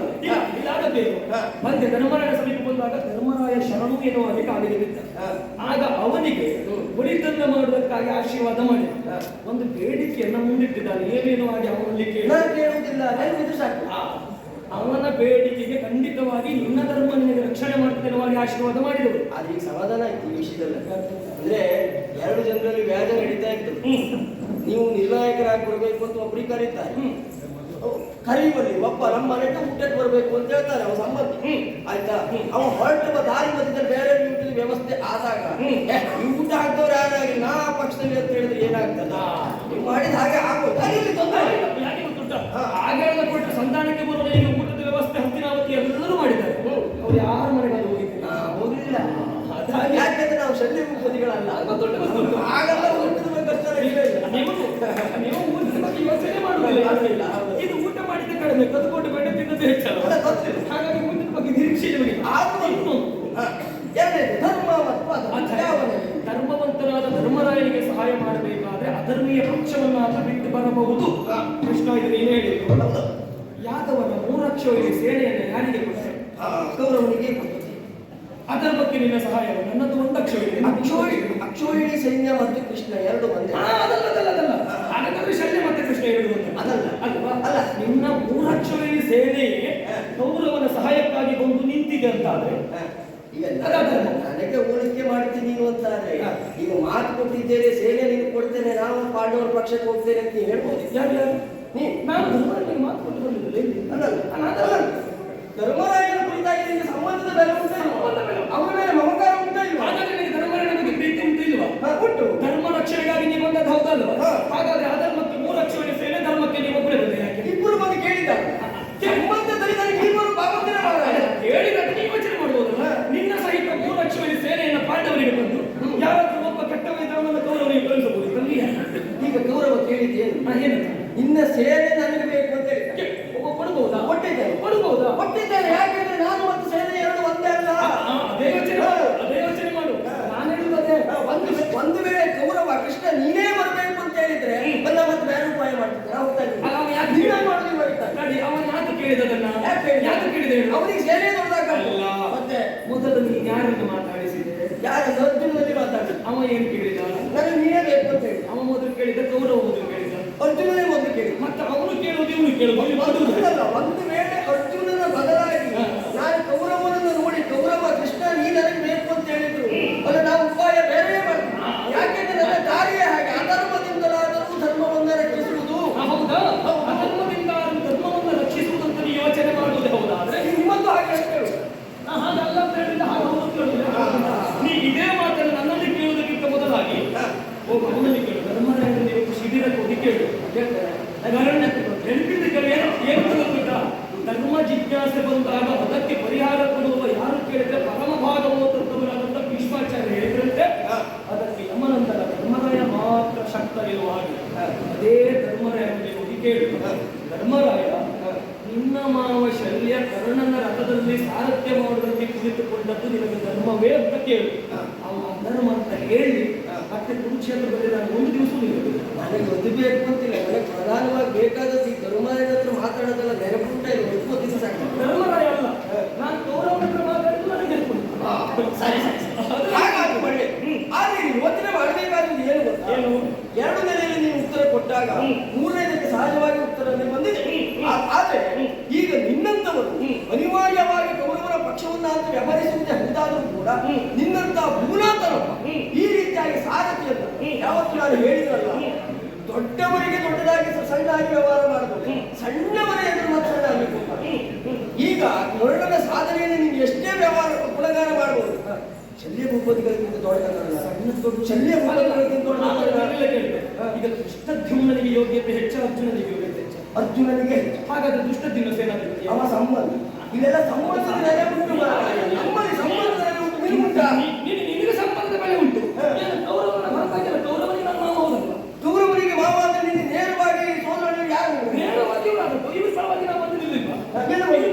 ಇದಾಗಬೇಕು. ಬಂದೆ ಧರ್ಮರಾಯ ಸಮೀಪ ಬಂದಾಗ ಧರ್ಮರಾಯ ಶರಣು ಎನ್ನುವ ಕಾಲಿಗೆ ಬಿದ್ದ. ಆಗ ಅವನಿಗೆ ಒಳಿತನ್ನ ಮಾಡುವುದಕ್ಕಾಗಿ ಆಶೀರ್ವಾದ ಮಾಡಿ ಒಂದು ಬೇಡಿಕೆಯನ್ನ ಮುಂದಿಟ್ಟಿದ್ದಾನೆ. ಏನೇನು ಆಗಿ ಅವನಲ್ಲಿ ಕೇಳುವುದಿಲ್ಲ, ಸಾಕು. ಅವನ ಬೇಡಿಕೆಗೆ ಖಂಡಿತವಾಗಿ ನಿನ್ನ ಧರ್ಮ ನಿನಗೆ ರಕ್ಷಣೆ ಮಾಡ್ತೇನೆ ಆಶೀರ್ವಾದ ಮಾಡಿದವರು. ಆದ್ರೆ ಈಗ ಸಮಾಧಾನ ಆಯ್ತು ಈ ವಿಷಯದಲ್ಲಿ. ಅಂದ್ರೆ 2 ಜನರಲ್ಲಿ ವ್ಯಾಜ ನಡೀತಾ ಇತ್ತು. ನೀವು ನಿರ್ಣಾಯಕರಾಗಿ ಕೊಡಬೇಕು ಅಂತ ಒಬ್ಬರಿಗೆ ಕರೀತಾರೆ, ಕರೀಬಲ್ಲಿ ಒಬ್ಬ ನಮ್ಮ ಮನೆಗೆ ಊಟಕ್ಕೆ ಬರಬೇಕು ಅಂತ ಹೇಳ್ತಾರೆ ಅವ ಸಂಬಂಧಿ. ಆಯ್ತಾ, ಅವ ಹೊರಟುವ ದಾರಿ ಮಧ್ಯದಲ್ಲಿ ಬೇರೆ ಊಟದ ವ್ಯವಸ್ಥೆ ಆದಾಗ ಈ ಊಟ ಹಾಕ್ದವ್ರು ಯಾರಾಗಿ ನಾ ಪಕ್ಷದಲ್ಲಿ ಅಂತ ಹೇಳಿದ್ರೆ ಏನಾಗ್ತದ, ನೀವು ಮಾಡಿದ ಹಾಗೆ ಆಗೋದು. ಆಗೆಲ್ಲ ಕೊಟ್ಟು ಸಂಧಾನಕ್ಕೆ ಬರುವ ಈಗ ಊಟದ ವ್ಯವಸ್ಥೆ ಹತ್ತಿನಾವತಿ ಎಲ್ಲರೂ ಮಾಡಿದ್ದಾರೆ. ಅವ್ರು ಯಾರ ಮನೆಗೆ ಹೋಗಿದ್ದಿಲ್ಲ, ಹೋಗಲಿಲ್ಲ. ಯಾಕೆಂದ್ರೆ ನಾವು ಶಲ್ಯ ಮುಖದಿಗಳಲ್ಲ, ಆಗಲ್ಲ ನೀವು ಊಟದ ಬಗ್ಗೆ ಯೋಚನೆ ಮಾಡುವುದಿಲ್ಲ. ಇದು ಊಟ ಮಾಡಿದ ಕಡಿಮೆ, ಕದ್ಕೊಂಡು ಬೇಡ ತಿನ್ನೋದು ಹೆಚ್ಚಲ್ಲ. ಹಾಗಾಗಿ ಊಟದ ಬಗ್ಗೆ ನಿರೀಕ್ಷೆ ಧರ್ಮವಂತರಾದ ಧರ್ಮರಾಯನಿಗೆ ಸಹಾಯ ಮಾಡಬೇಕಾದ್ರೆ ಅಧರ್ಮೀಯ ಪಕ್ಷವನ್ನಾತ ಬಿಟ್ಟು ಬರಬಹುದು. ಕೃಷ್ಣ ಇದನ್ನು ಏನು ಹೇಳಿದ್ರು, ಯಾದವನ 3 ಅಕ್ಷೋಹಿಣಿ ಸೇನೆಯನ್ನು ಯಾರಿಗೆ ಕೊಟ್ಟರೆ ಕೌರವನಿಗೆ. ಅದರ ಬಗ್ಗೆ ನಿನ್ನ ಸಹಾಯವು ನನ್ನದು 1 ಅಕ್ಷೋಹಿಣಿ. ಅಕ್ಷೋಹಿಣಿ ಸೈನ್ಯ ಮತ್ತು ಕೃಷ್ಣ 2 ಒಂದೇ. ಅದಲ್ಲ, ಹಾಗಾದ್ರೆ ಶಲ್ಯ ಮತ್ತೆ ಕೃಷ್ಣ 2 ಒಂದೇ ಅದಲ್ಲ ಅಲ್ವಾ? ಅಲ್ಲ, ನಿನ್ನ 3 ಅಕ್ಷೋಹಿಣಿ ಸೇನೆಗೆ ಕೌರವನ ಸಹಾಯಕ್ಕಾಗಿ ಬಂದು ನಿಂತಿದೆ ಅಂತಾದ್ರೆ ಈಗ ನನಗೆ ಹೋಲಿಕೆ ಮಾಡ್ತೀನಿ ಅಂತಾದ್ರೆ, ಈಗ ಮಾತು ಕೊಟ್ಟಿದ್ದೇನೆ, ಸೇನೆ ನೀನು ಕೊಡ್ತೇನೆ, ನಾವು ಪಾಂಡವರ ಪಕ್ಷಕ್ಕೆ ಹೋಗ್ತೇನೆ ಅಂತ ಹೇಳ್ಬೋದು. ಯಾರು ನಾನು ಧರ್ಮರಾಯನಿಗೆ ಮಾತು ಕೊಟ್ಟು ಬಂದಿದ್ದೆ. ಅಲ್ಲ, ಧರ್ಮರಾಯನ ಕುರಿತಾಗಿ ನಿಮಗೆ ಸಂಬಂಧದ ಬೆಲೆ ಉಂಟಾ, ಅವರ ಮೇಲೆ ಮಮಕಾರ ಉಂಟಾ ಇಲ್ವಾ? ಹಾಗಾದ್ರೆ ನಿನಗೆ ಧರ್ಮರಾಯನ ಬಗ್ಗೆ ಪ್ರೀತಿ ಉಂಟು ಇಲ್ವಾ? ಉಂಟು. ಧರ್ಮ ರಕ್ಷಣೆಗಾಗಿ ನೀವು ಬಂದದ್ದು ಹೌದಲ್ವಾ? ಹಾಗಾದ್ರೆ ಅಧರ್ಮಕ್ಕೆ 3 ಅಕ್ಷೋಹಿಣಿ ಸೇನೆ, ಧರ್ಮಕ್ಕೆ ನೀವು ಒಬ್ಬರೇ ಬಂದೆ. ಯಾಕೆ ಇಬ್ಬರು ಬಂದು ಕೇಳಿದ್ದಾರೆ ಸಂಬಂಧದಲ್ಲಿ ನನಗೆ ಇಬ್ಬರು ಪಾವಂತಿನ ಹೇಳಿದಾಗ ನೀವು ಯೋಚನೆ ಮಾಡ್ಬೋದಲ್ಲ. ನಿನ್ನ ಸಹಿತ 3 ಅಕ್ಷೋಹಿಣಿ ಸೇನೆಯನ್ನು ಪಾಂಡವರಿಗೆ ಬಂದು ಯಾರಾದ್ರೂ ಒಬ್ಬ ಕೆಟ್ಟ ವೈದ್ಯವನ್ನು ಕೌರವನಿಗೆ ಕಳಿಸಬಹುದು. ಈಗ ಕೌರವ ಕೇಳಿದ್ದೇನು, ಏನಂತ? ನಿನ್ನ ಸೇನೆ ನನಗೆ ಬೇಕು ಅಂತ ಹೇಳಿ ಕೊಡಬಹುದಾ? ಕೊಟ್ಟಿದ್ದೇನೆ. ಯಾಕೆಂದ್ರೆ ನಾನು ಮತ್ತು ಸೇನೆ 2 ಒಂದೇ ಅಲ್ಲ. ಅದೇ ಯೋಚನೆ ಮಾಡು. ನಾನು ಹೇಳುವುದೇ ಒಂದು ವೇಳೆ ಕೌರವ ಕೃಷ್ಣ ನೀನೇ ಬರಬೇಕು ಅಂತ ಹೇಳಿದ್ರೆ ಬಲ್ಲ ಮತ್ತೆ ಬೇರೆ ಉಪಾಯ ಮಾಡ್ತಿದ್ದೆ. ಅವನು ಯಾಕೆ ಕೇಳಿದದನ್ನ? ಯಾಕೆ ಕೇಳಿದೆ? ಅವನಿಗೆ ಸೇನೆ ದೊಡ್ಡದಾಗ ಮತ್ತೆ ಮೊದಲು ನೀನು ಯಾರನ್ನು ಮಾತಾಡಿಸಿದೆ? ಯಾರ ಅರ್ಜುನಲ್ಲಿ ಮಾತಾಡಿದ. ಅವ ಏನು ಕೇಳಿದ? ನನಗೆ ನೀನೇ ಬೇಕು ಅಂತ ಹೇಳಿ. ಅವ ಮೊದಲು ಕೇಳಿದ, ಕೌರವ ಮೊದಲು ಕೇಳಿದ, ಅರ್ಜುನನೇ ಮೊದಲು ಕೇಳಿ. ಮತ್ತೆ ಅವನು ಕೇಳೋದು ಇವನು ಕೇಳೋದು. ಒಂದು ವೇಳೆ ಅರ್ಜುನನ ಬದಲಾಗಿ ನಾನು ಕೌರವನನ್ನು ನೋಡಿ ಕೌರವ ಕೃಷ್ಣ ನೀ ನನಗೆ ಬೇಕು ಅಂತ ಹೇಳಿದ್ರು, ಅಲ್ಲ ನಾವು ಉಪಾಯ ಬೇರೆ ಮಾಡ್ತೀವಿ. ಯಾಕೆಂದ್ರೆ ನನ್ನ ಕಾರ್ಯ ಹಾಗೆ ಅಧರ್ಮದಿಂದಲಾದರೂ ಧರ್ಮವನ್ನು ರಕ್ಷಿಸುವುದು. ಹೌದಾ? ಅಧರ್ಮದಿಂದ ಧರ್ಮವನ್ನು ರಕ್ಷಿಸುವುದಂತ ನೀವು ಯೋಚನೆ ಮಾಡುವುದೇ ಹೌದಾ? ಆದ್ರೆ ನಿಮ್ಮಂತೂ ಹಾಗೆ ಹೇಳು. ಹಾಗಲ್ಲ ಅಂತ ಹೇಳಿದ್ರೆ ನೀ ಇದೇ ಮಾತನ್ನು ನನ್ನಲ್ಲಿ ಕೇಳುವುದಕ್ಕಿಂತ ಮೊದಲಾಗಿ ಅವನಲ್ಲಿ ಕೇಳು. ಧರ್ಮರಾಯನ ನೀವು ಶಿಬಿರಕ್ಕೆ ಹೋಗಿ ಕೇಳು. ನೆನಪಿಂದ ಕೇಳಿ. ಏನು ಗೊತ್ತಿಲ್ಲ, ಧರ್ಮ ಜಿಜ್ಞಾಸೆ ಬಂದಾಗ ಅದಕ್ಕೆ ಪರಿಹಾರ ಕೊಡುವ ಯಾರು ಕೇಳಿದ್ರೆ ಪರಮ ಭಾಗವತಂತವರಾದಂತ ಭೀಷ್ಮಾಚಾರ್ಯ ಹೇಳಿದ್ರಂತೆ ಅದಕ್ಕೆ ಯಮನಂತರ ಧರ್ಮರಾಯ ಮಾತ್ರ ಶಕ್ತ ಇರುವ ಹಾಗೆ ಅದೇ ಧರ್ಮರಾಯನಿಗೆ ಹೋಗಿ ಕೇಳು. ಧರ್ಮರಾಯ, ನಿನ್ನ ಮಾವ ಶಲ್ಯ ಕರ್ಣನ ರಥದಲ್ಲಿ ಸಾರಥ್ಯ ಮಾಡುವುದಕ್ಕೆ ಕುಳಿತುಕೊಂಡದ್ದು ನಿನಗೆ ಧರ್ಮವೇ ಅಂತ ಕೇಳು. ಅವನ ಧರ್ಮ ಅಂತ ಹೇಳಿ ಮತ್ತೆ ಕುರುಕ್ಷೇತ್ರದಲ್ಲಿ ನಾನು ಒಂದು ದಿವಸ ನನಗೆ ಅದು ಬೇಕು ಅಂತಿಲ್ಲ. ನನಗೆ ಪ್ರಧಾನವಾಗಿ ಬೇಕಾದದ್ದು ಈ ಧರ್ಮರಾಯನ ಹತ್ರ ಮಾತಾಡೋದಲ್ಲ, ನೆನಪುಂಟ ಇಲ್ಲ. 20 ದಿವಸ ಧರ್ಮರಾಯ ಅಲ್ಲ, ನಾನು ಗೌರವನ ಹತ್ರ ಮಾತಾಡಿದ್ದು ನನಗೆ ನೆನಪುಂಟು. ಸರಿ ಹಾಗಾಗಿ ಒಳ್ಳೆ. ಆದ್ರೆ ಇವತ್ತಿನ ಮಾಡಬೇಕಾದದ್ದು ಏನು ಗೊತ್ತಾ? ಏನು? 2 ನೆಲೆಯಲ್ಲಿ ನೀವು ಉತ್ತರ ಕೊಟ್ಟಾಗ 3ನೇದಕ್ಕೆ ಸಹಜವಾಗಿ ಉತ್ತರನೇ ಬಂದಿದೆ. ಆದ್ರೆ ಈಗ ನಿನ್ನಂತವರು ಅನಿವಾರ್ಯವಾಗಿ ಕೌರವರ ಪಕ್ಷವನ್ನ ಅಂತ ವ್ಯವಹರಿಸುವಂತೆ ಹೊಂದಾದ್ರೂ ಕೂಡ ನಿನ್ನಂತ ಭೂನಾಥನೊಬ್ಬ ಈ ರೀತಿಯಾಗಿ ಸಾರಥಿಯನ್ನ ಯಾವತ್ತು ನಾನು ಹೇಳಿದ್ರಲ್ಲ, ದೊಡ್ಡವರಿಗೆ ದೊಡ್ಡದಾಗಿ ಸಣ್ಣದಾಗಿ ವ್ಯವಹಾರ ಮಾಡಬಹುದು, ಸಣ್ಣವರೇ ಎದುರು ಮಾತ್ರ ಸಣ್ಣಾಗಬೇಕು. ಈಗ ಕರ್ಣನ ಸಾಧನೆಯನ್ನು ನೀನು ಎಷ್ಟೇ ವ್ಯವಹಾರ ಗುಣಗಾನ ಮಾಡಬಹುದು, ಶಲ್ಯ ಭೂಪತಿಗಳಿಗಿಂತ ದೊಡ್ಡದಲ್ಲ, ಶಲ್ಯ ಭೂಪತಿಗಳಿಗಿಂತ ಈಗ ದುಷ್ಟದ್ಯುಮ್ನನಿಗೆ ಯೋಗ್ಯತೆ ಹೆಚ್ಚು, ಅರ್ಜುನನಿಗೆ ಯೋಗ್ಯತೆ ಹೆಚ್ಚು. ಅರ್ಜುನನಿಗೆ ಹಾಗಾದ್ರೆ ದುಷ್ಟದ್ಯುಮ್ನ ಸೇನಾಧಿಪತಿ ಅವ ಸಂಬಂಧ ಇದೆಲ್ಲ ಸಂಬಂಧದ ನೆಲೆ ಉಂಟು. ನಮ್ಮಲ್ಲಿ ಸಂಬಂಧದ ನೆಲೆ ಉಂಟು, ನಿನಗುಂಟಾ? ನಿನಗೆ ಸಂಬಂಧದ ಬೆಲೆ ಉಂಟು. ಕೌರವನ ಹೊರತಾಗಿಲ್ಲ, ಕೌರವನಿಗೆ ನಾನು ಮಾವ ಹೋದಲ್ಲ. ಕೌರವರಿಗೆ ಮಾವ ಅಂದ್ರೆ ನಿನ್ನ ನೇರವಾಗಿ ಸೋದರರು ಯಾರು? ನೇರವಾಗಿ ಇವ್ರ ಪರವಾಗಿ ನಾವು ಬಂದು ನಿಲ್ಲಿಲ್ವಾ?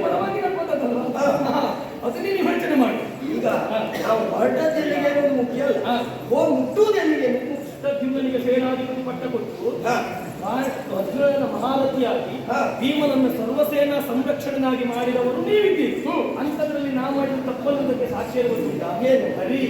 ಪರವಾಗಿ ನಾನು ಬಂದದ್ದಲ್ಲ, ಅದು ನೀನು ಯೋಚನೆ ಮಾಡಿ. ಈಗ ನಾವು ಹೊರಟದ್ದೆಲ್ಲಿಗೆ ಅನ್ನೋದು ಮುಖ್ಯ ಅಲ್ಲ, ಹೋಗಿ ಮುಟ್ಟುವುದೆಲ್ಲಿಗೆ. ದುಷ್ಟದ್ಯುಮ್ನನಿಗೆ ಸೇನಾಧಿಪತಿ ಪಟ್ಟ ಕೊಟ್ಟು ಅರ್ಜುನನ ಮಹಾರಥಿಯಾಗಿ ಭೀಮನನ್ನು ಸರ್ವಸೇನಾ ಸಂರಕ್ಷಣೆಯಾಗಿ ಮಾಡಿದವರು ನೀವಿದ್ದೀರಿ. ಅಂಥದ್ರಲ್ಲಿ ನಾವು ಮಾಡಿದ ತಪ್ಪಲ್ಲದಕ್ಕೆ ಸಾಕ್ಷಿ ಗೊತ್ತುಂಟಾ? ಏನು? ಹರಿ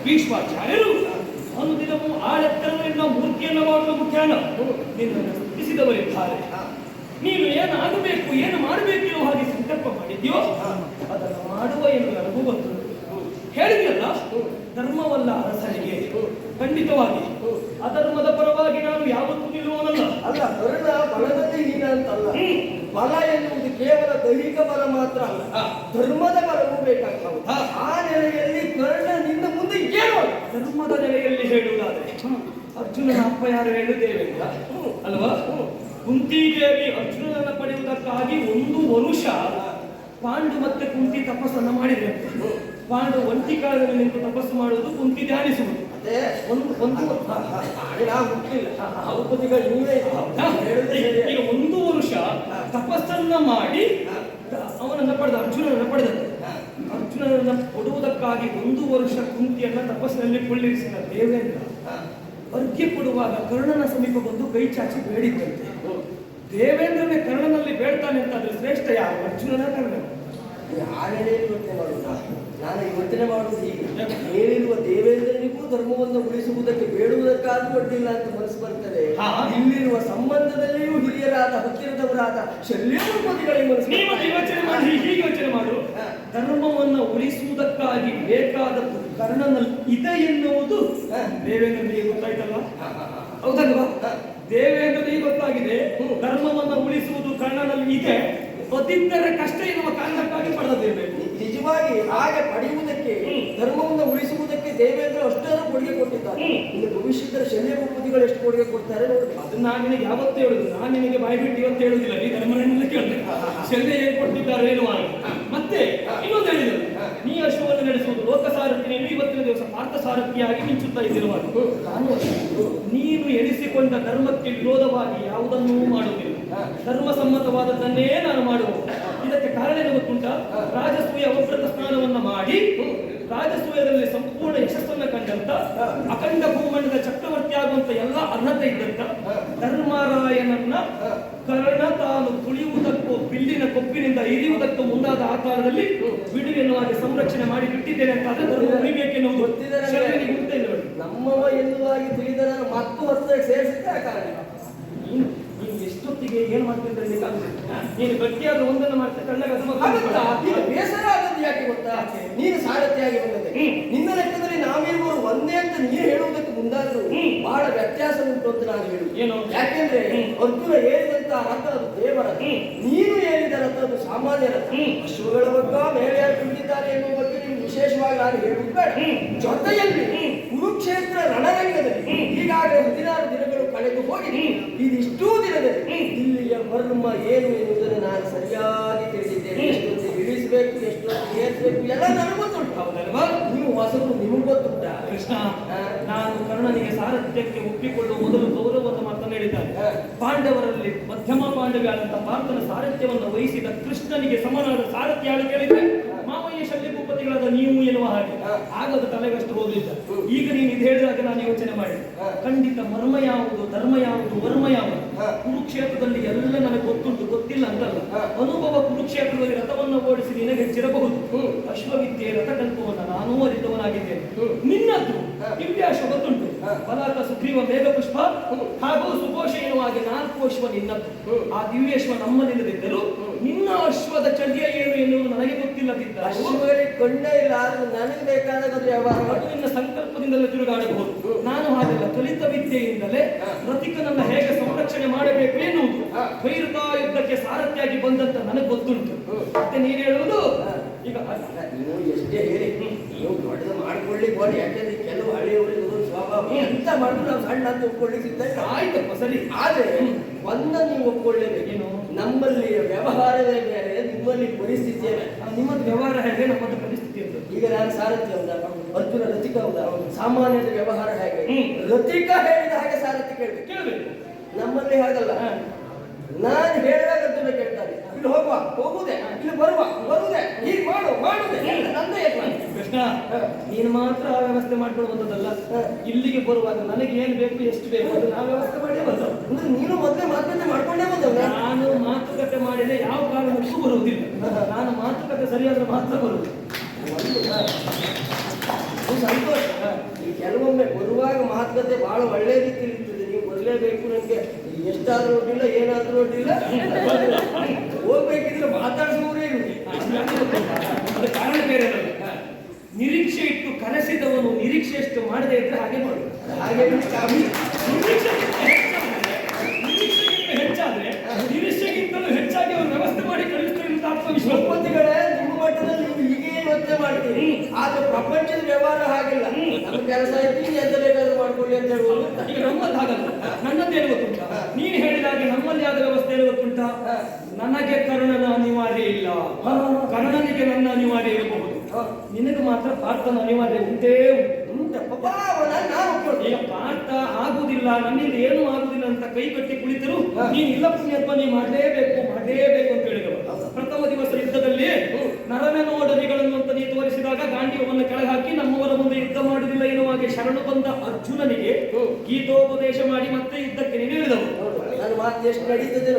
ಭೀಷ್ಮಾಚಾರ್ಯರು ಅನುದಿನವೂ ಆಳೆತ್ತರದಿಂದ ಮೂರ್ತಿಯನ್ನು ಮಾಡುವ ಮುಖ್ಯಾನ ನಿನ್ನನ್ನು ಸ್ತುತಿಸಿದವರಿದ್ದಾರೆ. ನೀನು ಏನಾಗಬೇಕು, ಏನು ಮಾಡಬೇಕು ಎನ್ನುವ ಹಾಗೆ ಸಂಕಲ್ಪ ಮಾಡಿದ್ಯೋ ಅದನ್ನು ಮಾಡುವ ಎಂದು ನನಗೂ ಗೊತ್ತು. ಹೇಳಿದೆಯಲ್ಲ, ಧರ್ಮವಲ್ಲ ಅರಸನಿಗೆ. ಖಂಡಿತವಾಗಿ ಅಧರ್ಮದ ಪರವಾಗಿ ನಾನು ಯಾವತ್ತೂ ನಿಲ್ಲುವನಲ್ಲ. ಅಲ್ಲ, ಕರ್ಣ ಬಲದಲ್ಲಿ ಹೀನ ಅಂತಲ್ಲ. ಬಲ ಎನ್ನುವುದು ಕೇವಲ ದೈಹಿಕ ಬಲ ಮಾತ್ರ ಅಲ್ಲ, ಧರ್ಮದ ಬಲವೂ ಬೇಕಾಗ್ತದೆ. ಆ ನೆಲೆಯಲ್ಲಿ ಕರ್ಣ ನಿನ್ನ ಮುಂದೆ ಏನು? ಧರ್ಮದ ನೆಲೆಯಲ್ಲಿ ಹೇಳುವುದಾದ್ರೆ ಅರ್ಜುನನ ಅಪ್ಪ ಯಾರು ಹೇಳುವುದೇವೆಂದ ಅಲ್ವಾ? ಕುಂತಿದೇವಿ ಅರ್ಜುನನನ್ನು ಪಡೆಯುವುದಕ್ಕಾಗಿ 1 ವರುಷ ಪಾಂಡು ಮತ್ತೆ ಕುಂತಿ ತಪಸ್ಸನ್ನು ಮಾಡಿದ್ರೆ. ಪಾಂಡು ಒಂಟಿ ಕಾಲದಲ್ಲಿ ನಿಂತು ತಪಸ್ಸು ಮಾಡುವುದು, ಕುಂತಿ ಧ್ಯಾನಿಸುವುದು. ಈಗ 1 ವರುಷ ತಪಸ್ಸನ್ನ ಮಾಡಿ ಅವನನ್ನ ಪಡೆದ, ಅರ್ಜುನನನ್ನ ಪಡೆದದ್ದು. ಅರ್ಜುನನನ್ನ ಕೊಡುವುದಕ್ಕಾಗಿ 1 ವರುಷ ಕುಂತಿಯನ್ನ ತಪಸ್ಸಿನಲ್ಲಿ ಕುಳ್ಳಿರಿಸಿದ ದೇವೇಂದ್ರ ಅರ್ಘ್ಯ ಕೊಡುವಾಗ ಕರ್ಣನ ಸಮೀಪ ಬಂದು ಕೈ ಚಾಚಿ ಬೇಡಿದ್ದಂತೆ. ದೇವೇಂದ್ರನೇ ಕರ್ಣನಲ್ಲಿ ಬೇಡ್ತಾನೆ ಅಂತ ಅದ್ರ ಶ್ರೇಷ್ಠ ಯಾರು, ಅರ್ಜುನನ ಕರ್ಣ? ಯಾರೇ ಯೋಚನೆ ಮಾಡುವುದ? ನಾನು ಯೋಚನೆ ಮಾಡುವುದು ಹೀಗೆ, ಹೇಳಿರುವ ದೇವೇಂದ್ರನಿಗೂ ಧರ್ಮವನ್ನು ಉಳಿಸುವುದಕ್ಕೆ ಬೇಡುವುದಕ್ಕಾದ್ರೂ ಅಡ್ಡಿಲ್ಲ ಅಂತ ಮನಸ್ಸು ಬರ್ತದೆ. ಇಲ್ಲಿರುವ ಸಂಬಂಧದಲ್ಲಿಯೂ ಹಿರಿಯರಾದ ಹತ್ತಿರದವರಾದ ಶಲ್ಯಪತಿಗಳಿಗೆ ಮನಸ್ಸು ಯೋಚನೆ ಮಾಡಿ, ಹೀಗೆ ಯೋಚನೆ ಮಾಡು. ಧರ್ಮವನ್ನ ಉಳಿಸುವುದಕ್ಕಾಗಿ ಬೇಕಾದದ್ದು ಕರ್ಣನಲ್ಲಿ ಇದೆ ಎನ್ನುವುದು ದೇವೇಂದ್ರನಿಗೆ ಗೊತ್ತಾಯ್ತಲ್ಲ? ಹೌದಲ್ವಾ? ದೇವೇಂದ್ರನಿಗೆ ಗೊತ್ತಾಗಿದೆ ಧರ್ಮವನ್ನ ಉಳಿಸುವುದು ಕರ್ಣನಲ್ಲಿ ಇದೆ, ಅದಿದ್ದರೆ ಕಷ್ಟ ಎನ್ನುವ ಕಾರಣಕ್ಕಾಗಿ ಪಡೆದಿರಬೇಕು. ನಿಜವಾಗಿ ಹಾಗೆ ಪಡೆಯುವುದಕ್ಕೆ ಧರ್ಮವನ್ನು ಉಳಿಸುವುದಕ್ಕೆ ದೇವೇಂದ್ರ ಅಷ್ಟನ್ನು ಕೊಡುಗೆ ಕೊಟ್ಟಿದ್ದಾರೆ. ಇನ್ನು ಭವಿಷ್ಯದ ಶಲ್ಯ ಭೂಪತಿಗಳು ಎಷ್ಟು ಕೊಡುಗೆ ಕೊಡ್ತಾರೆ ನೋಡಿ. ಅದನ್ನ ನಾನು ನಿನಗೆ ಯಾವತ್ತೂ ಹೇಳುದು, ನಾನು ನಿನಗೆ ಬಾಯಿ ಬಿಟ್ಟು ಇವತ್ತು ಹೇಳುದಿಲ್ಲ, ನೀ ಧರ್ಮರನ್ನೆಲ್ಲ ಕೇಳಬೇಕು. ಶಲ್ಯ ಹೇಗೆ ಕೊಟ್ಟಿದ್ದಾರೆ ಎನ್ನುವ ಮತ್ತೆ ಇನ್ನೊಂದು ಹೇಳಿದರು, ನೀ ಅಶ್ವವನ್ನು ನಡೆಸುವುದು ಲೋಕಸಾರಥಿಯನ್ನು ಇವತ್ತಿನ ದಿವಸ ಪಾರ್ಥಸಾರಥಿಯಾಗಿ ಮಿಂಚುತ್ತಾ ಇದ್ದಿರುವಾಗ ನಾನು ನೀನು ಎಣಿಸಿಕೊಂಡ ಧರ್ಮಕ್ಕೆ ವಿರೋಧವಾಗಿ ಯಾವುದನ್ನೂ ಮಾಡುವುದಿಲ್ಲ, ಧರ್ಮಸಮ್ಮತವಾದದ್ದನ್ನೇ ನಾನು ಮಾಡುವುದು. ಇದಕ್ಕೆ ಕಾರಣ ಏನು ಗೊತ್ತುಂಟ? ರಾಜಸೂಯ ಅವಭೃತ ಸ್ನಾನವನ್ನ ಮಾಡಿ ರಾಜಸೂಯದಲ್ಲಿ ಸಂಪೂರ್ಣ ಯಶಸ್ಸನ್ನ ಕಂಡಂತ ಅಖಂಡ ಭೂಮಂಡದ ಚಕ್ರವರ್ತಿ ಆಗುವಂತ ಎಲ್ಲ ಅರ್ಹತೆ ಇದ್ದಂತ ಧರ್ಮರಾಯನನ್ನ ಕರ್ಣ ತಾನು ತುಳಿಯುವುದಕ್ಕೂ ಬಿಲ್ಲಿನ ಕೊಪ್ಪಿನಿಂದ ಇರಿಯುವುದಕ್ಕೂ ಮುಂದಾದ ಆಕಾರದಲ್ಲಿ ಬಿಡು ಎನ್ನುವಾಗಿ ಸಂರಕ್ಷಣೆ ಮಾಡಿ ಬಿಟ್ಟಿದ್ದೇನೆ ಅಂತ ಧರ್ಮ ಉಳಿಬೇಕೆನ್ನುವುದು ಗೊತ್ತಿದೆ. ನಮ್ಮವ ಎನ್ನುವಾಗಿ ತಿಳಿದ ನಾನು ಮತ್ತು ಹೊಸದಾಗಿ ಸೇರಿಸಿದ್ದೆ ಆ ಕಾರಣ. ನೀನು ಎಷ್ಟೊತ್ತಿಗೆ ಏನ್ ಮಾಡ್ತಿದ್ದೆ ನೀನು ಗಟ್ಟಿಯಾದ ಒಂದನ್ನು ಮಾಡ್ತಾ ಕಣ್ಣಾಗ ಈಗ ಬೇಸರ ಆದದ್ದು ಯಾಕೆ ಗೊತ್ತಾ? ನೀನು ಸಾರಥಿಯಾಗಿ ಬಂದದೆ, ನಿನ್ನ ಲೆಕ್ಕದಲ್ಲಿ ನಾವಿರುವರು ಒಂದೇ ಅಂತ ನೀನು ಹೇಳುವುದಕ್ಕೆ ಮುಂದಾದ್ರು ಬಹಳ ವ್ಯತ್ಯಾಸ ಉಂಟು ಅಂತ ನಾನು ಹೇಳುದು. ಏನು? ಯಾಕೆಂದ್ರೆ ಅರ್ಜುನ ಏರಿದಂತ ರಥ ಅದು ದೇವರ, ನೀನು ಏರಿದ ರಥ ಅದು ಸಾಮಾನ್ಯ ರಥ. ಅಶ್ವಗಳ ಬಗ್ಗೆ ಮೇಲೆ ಯಾರು ತುಂಬಿದ್ದಾರೆ ಎನ್ನುವ ಬಗ್ಗೆ ನಿಮ್ಗೆ ವಿಶೇಷವಾಗಿ ನಾನು ಹೇಳುವುದು ಬೇಡ. ಜೊತೆಯಲ್ಲಿ ಕುರುಕ್ಷೇತ್ರ ರಣರಂಗದಲ್ಲಿ ಈಗಾಗಲೇ 16 ದಿನಗಳು ಕಳೆದು ಹೋಗಿದೆ. ಇದಿಷ್ಟೂ ದಿನದಲ್ಲಿ ಇಲ್ಲಿಯ ಮರ್ಮ ಏನು ಎನ್ನುವುದನ್ನು ನಾನು ಸರಿಯಾಗಿ ತಿಳಿದಿದ್ದೇನೆ. ಎಷ್ಟೊಂದು ಇಳಿಸಬೇಕು, ಎಷ್ಟೊಂದು ಏರ್ಬೇಕು ಎಲ್ಲ ನನಗೆ ಗೊತ್ತುಂಟು. ಹೌದಲ್ವಾ? ನೀವು ಹೊಸದು ನಿಮಗೆ ಗೊತ್ತುಂಟ. ಕೃಷ್ಣ, ನಾನು ಕರ್ಣನಿಗೆ ಸಾರಥ್ಯಕ್ಕೆ ಒಪ್ಪಿಕೊಳ್ಳುವ ಮೊದಲು ಗೌರವವನ್ನು ಮಾತನಾಡಿದ್ದಾರೆ. ಪಾಂಡವರಲ್ಲಿ ಮಧ್ಯಮ ಪಾಂಡವಿಯಾದಂತಹ ಪಾರ್ಥನ ಸಾರಥ್ಯವನ್ನು ವಹಿಸಿದ ಕೃಷ್ಣನಿಗೆ ಸಮನಾದ ಸಾರಥಿ ಯಾರು ಕೇಳಿದ್ರೆ ಮಾವಯ್ಯ ಶಲ್ಯ ಭೂಪತಿಗಳಾದ ನೀವು ಎನ್ನುವ ಹಾಗೆ ಆಗದ ತಲೆಗಷ್ಟು ಹೋಗಲಿಲ್ಲ. ಈಗ ನೀನು ಇದು ಹೇಳಿದಾಗ ನಾನು ಯೋಚನೆ ಮಾಡಿ ಖಂಡಿತ ಮರ್ಮ ಯಾವುದು, ಧರ್ಮ ಯಾವುದು, ವರ್ಮ ಯಾವುದು ಕುರುಕ್ಷೇತ್ರದಲ್ಲಿ ಎಲ್ಲ ನನಗೆ ಗೊತ್ತುಂಟು, ಗೊತ್ತಿಲ್ಲ ಅಂತಲ್ಲ. ಅನುಭವ ಕುರುಕ್ಷೇತ್ರದಲ್ಲಿ ರಥವನ್ನು ಓಡಿಸಿ ನಿನಗೆ ಹೆಚ್ಚಿರಬಹುದು. ಅಶ್ವವಿದ್ಯೆ ರಥಕಲ್ಪವನ್ನು ನಾನೂ ಅರಿತವನಾಗಿದ್ದೇನೆ. ನಿನ್ನದ್ದು ದಿವ್ಯಾಶ್ವ ಗೊತ್ತುಂಟು, ಫಲಾಕ ಸುಗ್ರೀವ ಮೇಘ ಪುಷ್ಪ ಹಾಗೂ ಸುಘೋಷ ಎನ್ನುವ ಹಾಗೆ 4 ಅಶ್ವ ನಿನ್ನದ್ದು. ಆ ದಿವ್ಯಾಶ್ವ ನಮ್ಮಲ್ಲಿಲ್ಲದಿದ್ದರೂ ನಿನ್ನ ಅಶ್ವದ ಚರ್ಯ ಏನು ಎನ್ನುವುದು ನನಗೆ ಗೊತ್ತಿಲ್ಲದಿದ್ದ ಅಶ್ವಗಳಿಗೆ ಕೊಂಡೇ ಇಲ್ಲ, ಆದ್ರೂ ನನಗೆ ಬೇಕಾದಾಗ ವ್ಯವಹಾರ ನಿನ್ನ ಸಂಕಲ್ಪದಿಂದಲೇ ತಿರುಗಾಡಬಹುದು. ನಾನು ಹಾಗೆಲ್ಲ ಕಲಿತ ವಿದ್ಯೆಯಿಂದಲೇ ರಥಿಕನನ್ನ ಹೇಗೆ ಸಂರಕ್ಷಣೆ ಮಾಡಬೇಕು ಎನ್ನುವುದು ವೈರುತಾ ಯುದ್ಧಕ್ಕೆ ಸಾರಥಿಯಾಗಿ ಬಂದಂತ ನನಗೆ ಗೊತ್ತುಂಟು. ಮತ್ತೆ ನೀನು ಹೇಳುವುದು ಈಗ ನೀವು ಎಷ್ಟೇ ಹೇಳಿ ನೀವು ದೊಡ್ಡದು ಮಾಡ್ಕೊಳ್ಳಿಕ್ ಬೋದು. ಯಾಕೆಂದ್ರೆ ಕೆಲವು ಹಳ್ಳಿಯವರಿಗೆ ಸ್ವಭಾವ ಎಂತ ಮಾಡಿದ್ರು ನಾವು ಸಣ್ಣ ಅಂತ ಒಪ್ಕೊಳ್ಳಿಕ್ಕಿದ್ದ ಆಯ್ತಪ್ಪ ಸರಿ. ಆದ್ರೆ ಒಂದ ನೀವು ಒಪ್ಕೊಳ್ಳೇಬೇಕೇನು, ನಮ್ಮಲ್ಲಿ ವ್ಯವಹಾರವೇ ಬೇರೆ, ನಿಮ್ಮಲ್ಲಿ ಪರಿಸ್ಥಿತಿಯೇ ಬೇರೆ. ನಿಮ್ಮದು ವ್ಯವಹಾರ ಹೇಗೆ, ನಮ್ಮದು ಪರಿಸ್ಥಿತಿ ಅಂತ. ಈಗ ನಾನು ಸಾರಥಿ ಹೌದಾ, ಅರ್ಜುನ ರಥಿಕ ಹೌದಾ? ಸಾಮಾನ್ಯದ ವ್ಯವಹಾರ ಹೇಗೆ, ರಥಿಕ ಹೇಳಿದ ಹಾಗೆ ಸಾರಥಿ ಕೇಳಬೇಕು. ನಮ್ಮಲ್ಲಿ ಹಾಗಲ್ಲ, ನಾನು ಹೇಳಿದಾಗ ಅರ್ಜುನ ಕೇಳ್ತಾರೆ. ಇಲ್ಲಿ ಹೋಗುವ ಹೋಗುವುದೇ, ಇಲ್ಲಿ ಬರುವುದೇ, ಹೀಗೆ ಮಾಡುವುದೇ ನಂದೇ. ಕೃಷ್ಣ, ನೀನು ಮಾತ್ರ ಆ ವ್ಯವಸ್ಥೆ ಮಾಡ್ಕೊಳ್ಳುವಂಥದ್ದಲ್ಲ. ಇಲ್ಲಿಗೆ ಬರುವಾಗ ನನಗೆ ಏನು ಬೇಕು, ಎಷ್ಟು ಬೇಕು ಅದು ನಾವು ವ್ಯವಸ್ಥೆ ಮಾಡೇ ಬಂದ. ಅಂದ್ರೆ ನೀನು ಮೊದಲೇ ಮಾತುಕತೆ ಮಾಡ್ಕೊಂಡೇ ಬಂದವ. ನಾನು ಮಾತುಕತೆ ಮಾಡಿದ್ರೆ ಯಾವ ಕಾರಣಕ್ಕೂ ಬರುವುದಿಲ್ಲ. ನಾನು ಮಾತುಕತೆ ಸರಿಯಾದ್ರೆ ಮಾತ್ರ ಬರುವುದು. ಸಂತೋಷ. ಕೆಲವೊಮ್ಮೆ ಬರುವಾಗ ಮಾತುಕತೆ ಬಹಳ ಒಳ್ಳೆ ರೀತಿಯಲ್ಲಿ ಇರ್ತದೆ. ನೀವು ಬರಲೇಬೇಕು, ನನಗೆ ಎಷ್ಟಾದ್ರೂ ಒಡ್ಡಿಲ್ಲ, ಏನಾದ್ರೂ ಒಡ್ಡಿಲ್ಲ, ಹೋಗ್ಬೇಕಿದ್ರೆ ಮಾತಾಡಿಸುವವರೇ ಇರುವುದು. ಅದು ಕಾರಣ ಬೇರೆ ಅಲ್ಲ. ನಿರೀಕ್ಷೆ ಇಟ್ಟು ಕರೆಸಿದವನು ನಿರೀಕ್ಷೆಯಷ್ಟು ಮಾಡದೇ ಇದ್ರೆ ಹಾಗೆ ಮಾಡು. ಹಾಗೆ ಹೆಚ್ಚಾದ್ರೆ ನಿರೀಕ್ಷೆಗಿಂತಲೂ ಹೆಚ್ಚಾಗಿ ಅವರು ವ್ಯವಸ್ಥೆ ಮಾಡಿ ಕಳಿಸ್ತಾರೆ ಅಂತ ಆತ್ಮವಿಶ್ವಾಸ. ಭೂಪತಿಗಳೇ, ನಿಮ್ಮ ಮಟ್ಟದಲ್ಲಿ ನೀವು ಹೀಗೆ ಯೋಚನೆ ಮಾಡ್ತೀರಿ, ಆದ್ರೆ ಪ್ರಪಂಚದ ವ್ಯವಹಾರ ಹಾಗಿಲ್ಲ. ನಮ್ಮ ಕೆಲಸ ಐತಿ, ಎಂತ ಬೇಕಾದ್ರೂ ಮಾಡ್ಕೊಳ್ಳಿ ಅಂತ ಹೇಳುವುದು. ಈಗ ನಮ್ಮಲ್ಲಿ ಹಾಗಲ್ಲ. ನನ್ನದೇನು ಗೊತ್ತುಂಟ, ನೀನು ಹೇಳಿದಾಗೆ ನಮ್ಮಲ್ಲಿ ಆದ ವ್ಯವಸ್ಥೆ ಏನು ಗೊತ್ತುಂಟ, ನನಗೆ ಕರ್ಣನ ಅನಿವಾರ್ಯ ಇಲ್ಲ, ಕರ್ಣನಿಗೆ ನನ್ನ ಅನಿವಾರ್ಯ ಇರಬಹುದು. ನಿನಗೆ ಮಾತ್ರ ಪಾರ್ಥನ ಅನಿವಾರ್ಯ ಉಂಟೇ ಉಂಟಪ್ಪ. ಈಗ ಪಾರ್ಥ ಆಗುದಿಲ್ಲ, ನನ್ನಿಂದ ಏನು ಆಗುದಿಲ್ಲ ಅಂತ ಕೈ ಕಟ್ಟಿ ಕುಳಿತರು ನೀನು ಇಲ್ಲ ಪುಣ್ಯಾತ್ಮ, ನೀ ಮಾಡಲೇಬೇಕು ಅಂತ ಹೇಳಿದವ. ಪ್ರಥಮ ದಿವಸ ಯುದ್ಧದಲ್ಲಿ ನರನ ನೋಡರಿಗಳನ್ನು ಅಂತ ನೀ ತೋರಿಸಿದಾಗ ಗಾಂಡೀವವನ್ನು ಕೆಳಹಾಕಿ ನಮ್ಮವರ ಮುಂದೆ ಯುದ್ಧ ಮಾಡುವುದಿಲ್ಲ ಎನ್ನುವಾಗೆ ಶರಣು ಬಂದ ಅರ್ಜುನನಿಗೆ ಗೀತೋಪದೇಶ ಮಾಡಿ ಮತ್ತೆ ಯುದ್ಧಕ್ಕೆ ನೀನು ಹೇಳಿದವು. ನನ್ನ ಮಾತು ಎಷ್ಟು ನಡೀತದೆ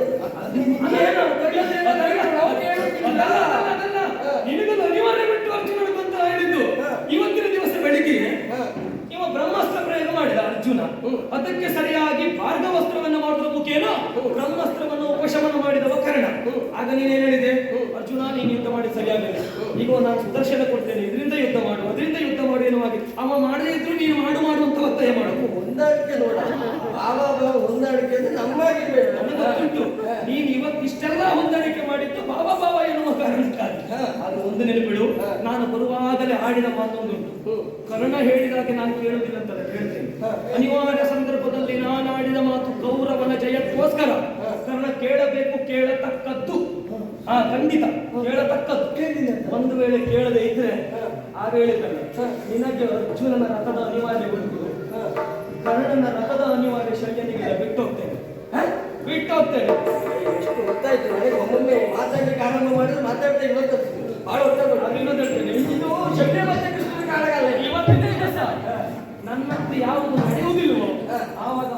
ನಿನಗೊಂದು ಅನಿವಾರ್ಯ ಬಿಟ್ಟು ಅರ್ಜುನನಿಗೆ ಅಂತ ಹೇಳಿದ್ದು. ಇವತ್ತಿನ ದಿವಸ ಬೆಳಿಗ್ಗೆ ಇವ ಬ್ರಹ್ಮಾಸ್ತ್ರ ಪ್ರಯೋಗ ಮಾಡಿದ ಅರ್ಜುನ. ಅದಕ್ಕೆ ಸರಿಯಾಗಿ ಭಾರ್ಗವಸ್ತ್ರವನ್ನು ಮಾಡುವ ಮುಖೇನ ಬ್ರಹ್ಮಾಸ್ತ್ರವನ್ನು ಉಪಶಮನ ಮಾಡಿದವ ಕರ್ಣ. ಆಗ ನೀನೇನು ಹೇಳಿದೆ, ಅರ್ಜುನ ನೀನು ಯುದ್ಧ ಮಾಡಿ ಸರಿಯಾಗಲಿಲ್ಲ, ಈಗ ನಾನು ಸುದರ್ಶನ ಕೊಡ್ತೇನೆ, ಇದರಿಂದ ಯುದ್ಧ ಮಾಡು, ಅದರಿಂದ ಯುದ್ಧ ಮಾಡು ಎನ್ನುವಾಗಿ ಅವ ಮಾಡದೇ ಇದ್ರು ನೀನು ಮಾಡು ಅಂತ ಒತ್ತಾಯ ಮಾಡು. ಹೊಂದಾಣಿಕೆ ನೋಡ, ಆವಾಗ ಹೊಂದಾಣಿಕೆ ಅಂದ್ರೆ ನಮ್ಮಾಗಿರ್ಬೇಕು. ನನಗೆ ಗೊತ್ತುಂಟು ನೀನು ಇವತ್ತಿಷ್ಟೆಲ್ಲ ಹೊಂದಾಣಿಕೆ ಮಾಡಿದ್ದು ಬಾಬಾ ಎನ್ನುವ ಕಾರಣಕ್ಕಾಗಿ. ಅದು ಒಂದು ನೆನಪಿಡು, ನಾನು ಬರುವಾಗಲೇ ಆಡಿದ ಮಾತೊಂದುಂಟು, ಕರ್ಣ ಹೇಳಿದಾಗೆ ನಾನು ಕೇಳುವುದಿಲ್ಲ ಅಂತಲ್ಲ, ಕೇಳ್ತೇನೆ. ಅನಿವಾರ್ಯ ಸಂದರ್ಭದಲ್ಲಿ ನಾನು ಆಡಿದ ಮಾತು ಕೌರವನ ಜಯಕ್ಕೋಸ್ಕರ. ಕರ್ಣ ಕೇಳಬೇಕು, ಕೇಳತಕ್ಕದ್ದು, ಖಂಡಿತ ಕೇಳತಕ್ಕದ್ದು. ಒಂದು ವೇಳೆ ಕೇಳದೆ ಇದ್ರೆ ಆ ವೇಳೆದಲ್ಲ ನಿನಗೆ ಅರ್ಜುನನ ರಥದ ಅನಿವಾರ್ಯ ಉಂಟು, ಕರ್ಣನ ರಥದ ಅನಿವಾರ್ಯ ಶಲ್ಯನಿಗೆ ಬಿಟ್ಟೋಗ್ತೇನೆ. ಎಷ್ಟು ಗೊತ್ತಾಯ್ತು ನನಗೆ. ಒಮ್ಮೊಮ್ಮೆ ಮಾತಾಡ್ಲಿಕ್ಕೆ ಆರಂಭ ಮಾಡಿದ್ರೆ ಮಾತಾಡ್ತಾ ಇವತ್ತು ಬಹಳ ಹೇಳ್ತೇನೆ. ಇದು ಶಲ್ಯ ಮತ್ತೆ ಕೃಷ್ಣನ ಕಾಲಗಲ್ಲ, ಇವತ್ತಿನ ಕೆಲಸ. ನನ್ನಂತೆ ಯಾವುದು ನಡೆಯುವುದಿಲ್ವೋ ಆವಾಗ